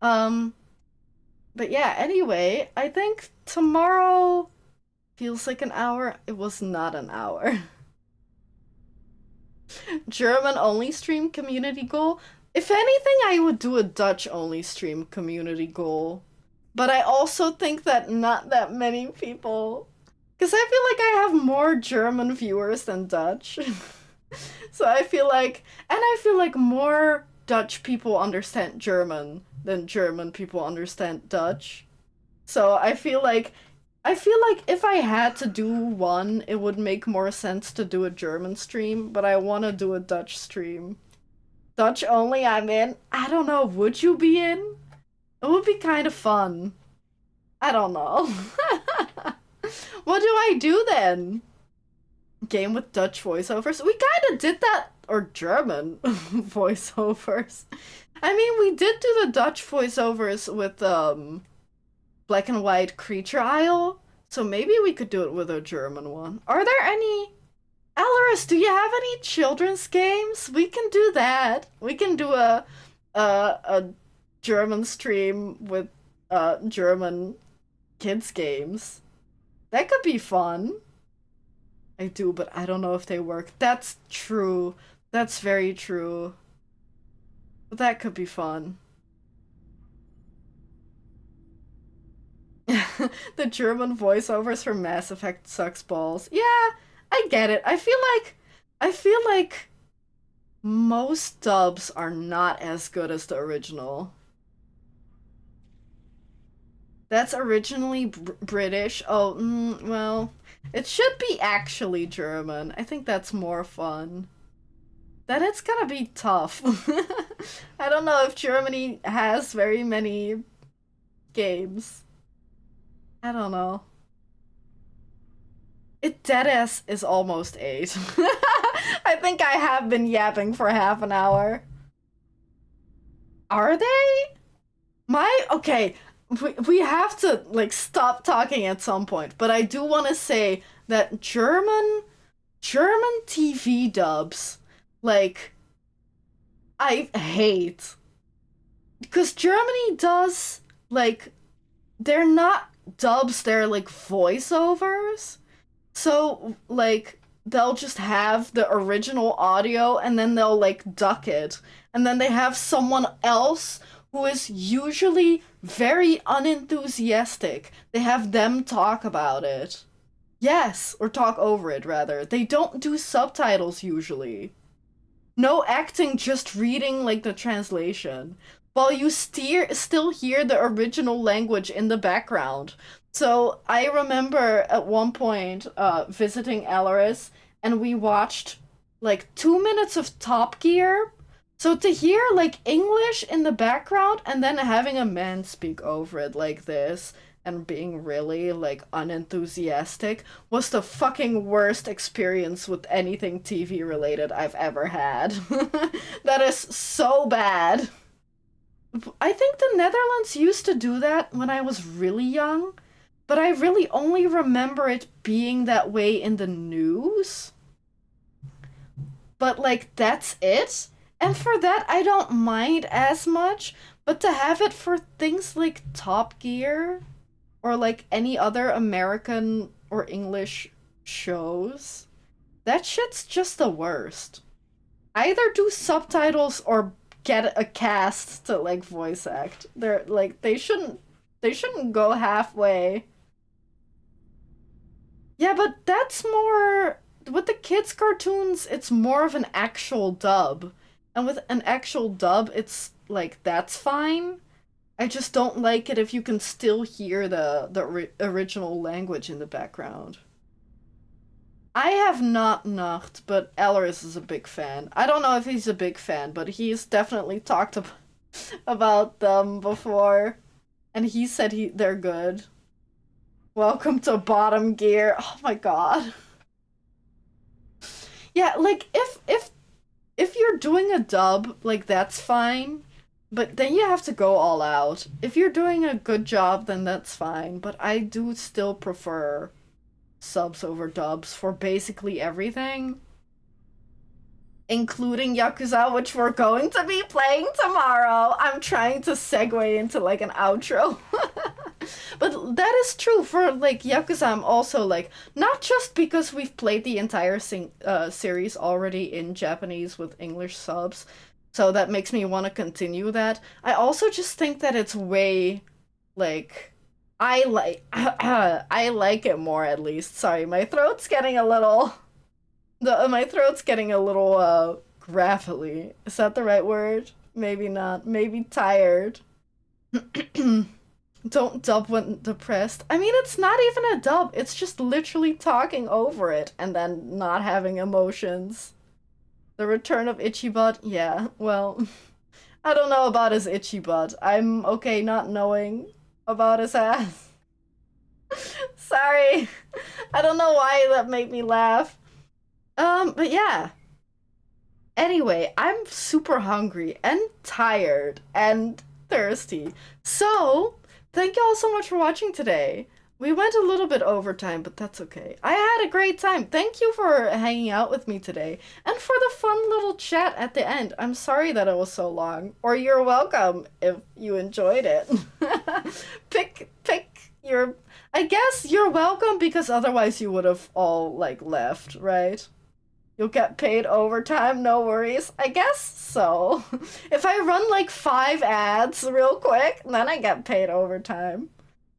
But yeah, anyway, I think tomorrow feels like an hour. It was not an hour. German only stream community goal. If anything, I would do a Dutch only stream community goal. But I also think that not that many people, because I feel like I have more German viewers than Dutch. So I feel like more Dutch people understand German than German people understand Dutch. So I feel like if I had to do one, it would make more sense to do a German stream, but I want to do a Dutch stream. Dutch only, I'm in. I don't know, would you be in? It would be kind of fun. I don't know. What do I do then? Game with Dutch voiceovers? We kind of did that, or German voiceovers. I mean, we did do the Dutch voiceovers with, Black and White Creature Isle, so maybe we could do it with a German one. Are there any... Alaris, do you have any children's games? We can do that. We can do a German stream with German kids games. That could be fun. I do, but I don't know if they work. That's true. That's very true. But that could be fun. The German voiceovers for Mass Effect sucks balls. Yeah, I get it. I feel like most dubs are not as good as the original. That's originally British. Oh, well, it should be actually German. I think that's more fun. Then it's gonna be tough. I don't know if Germany has very many games. I don't know. It deadass is almost 8. I think I have been yapping for half an hour. Are they? Okay, we have to, like, stop talking at some point, but I do want to say that German TV dubs, like, I hate. Because Germany does, like, they're not dubs, they're like voiceovers. So, like, they'll just have the original audio and then they'll, like, duck it. And then they have someone else who is usually very unenthusiastic. They have them talk about it. Yes, or talk over it, rather. They don't do subtitles usually. No acting, just reading, like, the translation. While you still hear the original language in the background. So I remember at one point visiting Alaris, and we watched like 2 minutes of Top Gear. So to hear like English in the background and then having a man speak over it like this, and being really, like, unenthusiastic was the fucking worst experience with anything TV related I've ever had. That is so bad. I think the Netherlands used to do that when I was really young, but I really only remember it being that way in the news. But, like, that's it. And for that, I don't mind as much, but to have it for things like Top Gear, or, like, any other American or English shows, that shit's just the worst. Either do subtitles or get a cast to, like, voice act. They're, like, they shouldn't go halfway. Yeah, but that's more... With the kids' cartoons, it's more of an actual dub. And with an actual dub, it's, like, that's fine. I just don't like it if you can still hear the original language in the background. I have not Nacht, but Elris is a big fan. I don't know if he's a big fan, but he's definitely talked about them before. And he said they're good. Welcome to Bottom Gear. Oh my god. Yeah, like, if you're doing a dub, like, that's fine. But then you have to go all out. If you're doing a good job, then that's fine. But I do still prefer subs over dubs for basically everything. Including Yakuza, which we're going to be playing tomorrow. I'm trying to segue into, like, an outro. But that is true for, like, Yakuza. I'm also, like, not just because we've played the entire series already in Japanese with English subs, so that makes me want to continue that. I also just think that it's way, like, I like it more, at least. Sorry, my throat's getting a little... my throat's getting a little, gravelly. Is that the right word? Maybe not. Maybe tired. Don't dub when depressed. I mean, it's not even a dub. It's just literally talking over it and then not having emotions. The return of Itchy Butt? Yeah, well, I don't know about his itchy butt. I'm okay not knowing about his ass. Sorry. I don't know why that made me laugh. But yeah. Anyway, I'm super hungry and tired and thirsty. So, thank you all so much for watching today. We went a little bit over time, but that's okay. I had a great time. Thank you for hanging out with me today. And for the fun little chat at the end. I'm sorry that it was so long. Or you're welcome if you enjoyed it. Pick your... I guess you're welcome because otherwise you would have all, like, left, right? You'll get paid overtime, no worries. I guess so. If I run, like, 5 ads real quick, then I get paid overtime.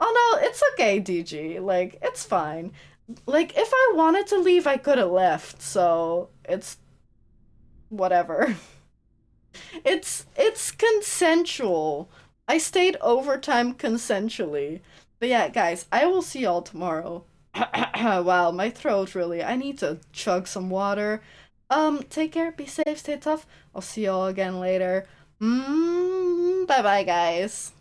Oh no, it's okay, DG. Like, it's fine. Like, if I wanted to leave, I could have left, so it's whatever. It's consensual. I stayed overtime consensually. But yeah, guys, I will see y'all tomorrow. Wow, my throat really. I need to chug some water. Take care, be safe, stay tough. I'll see y'all again later. Bye bye, guys.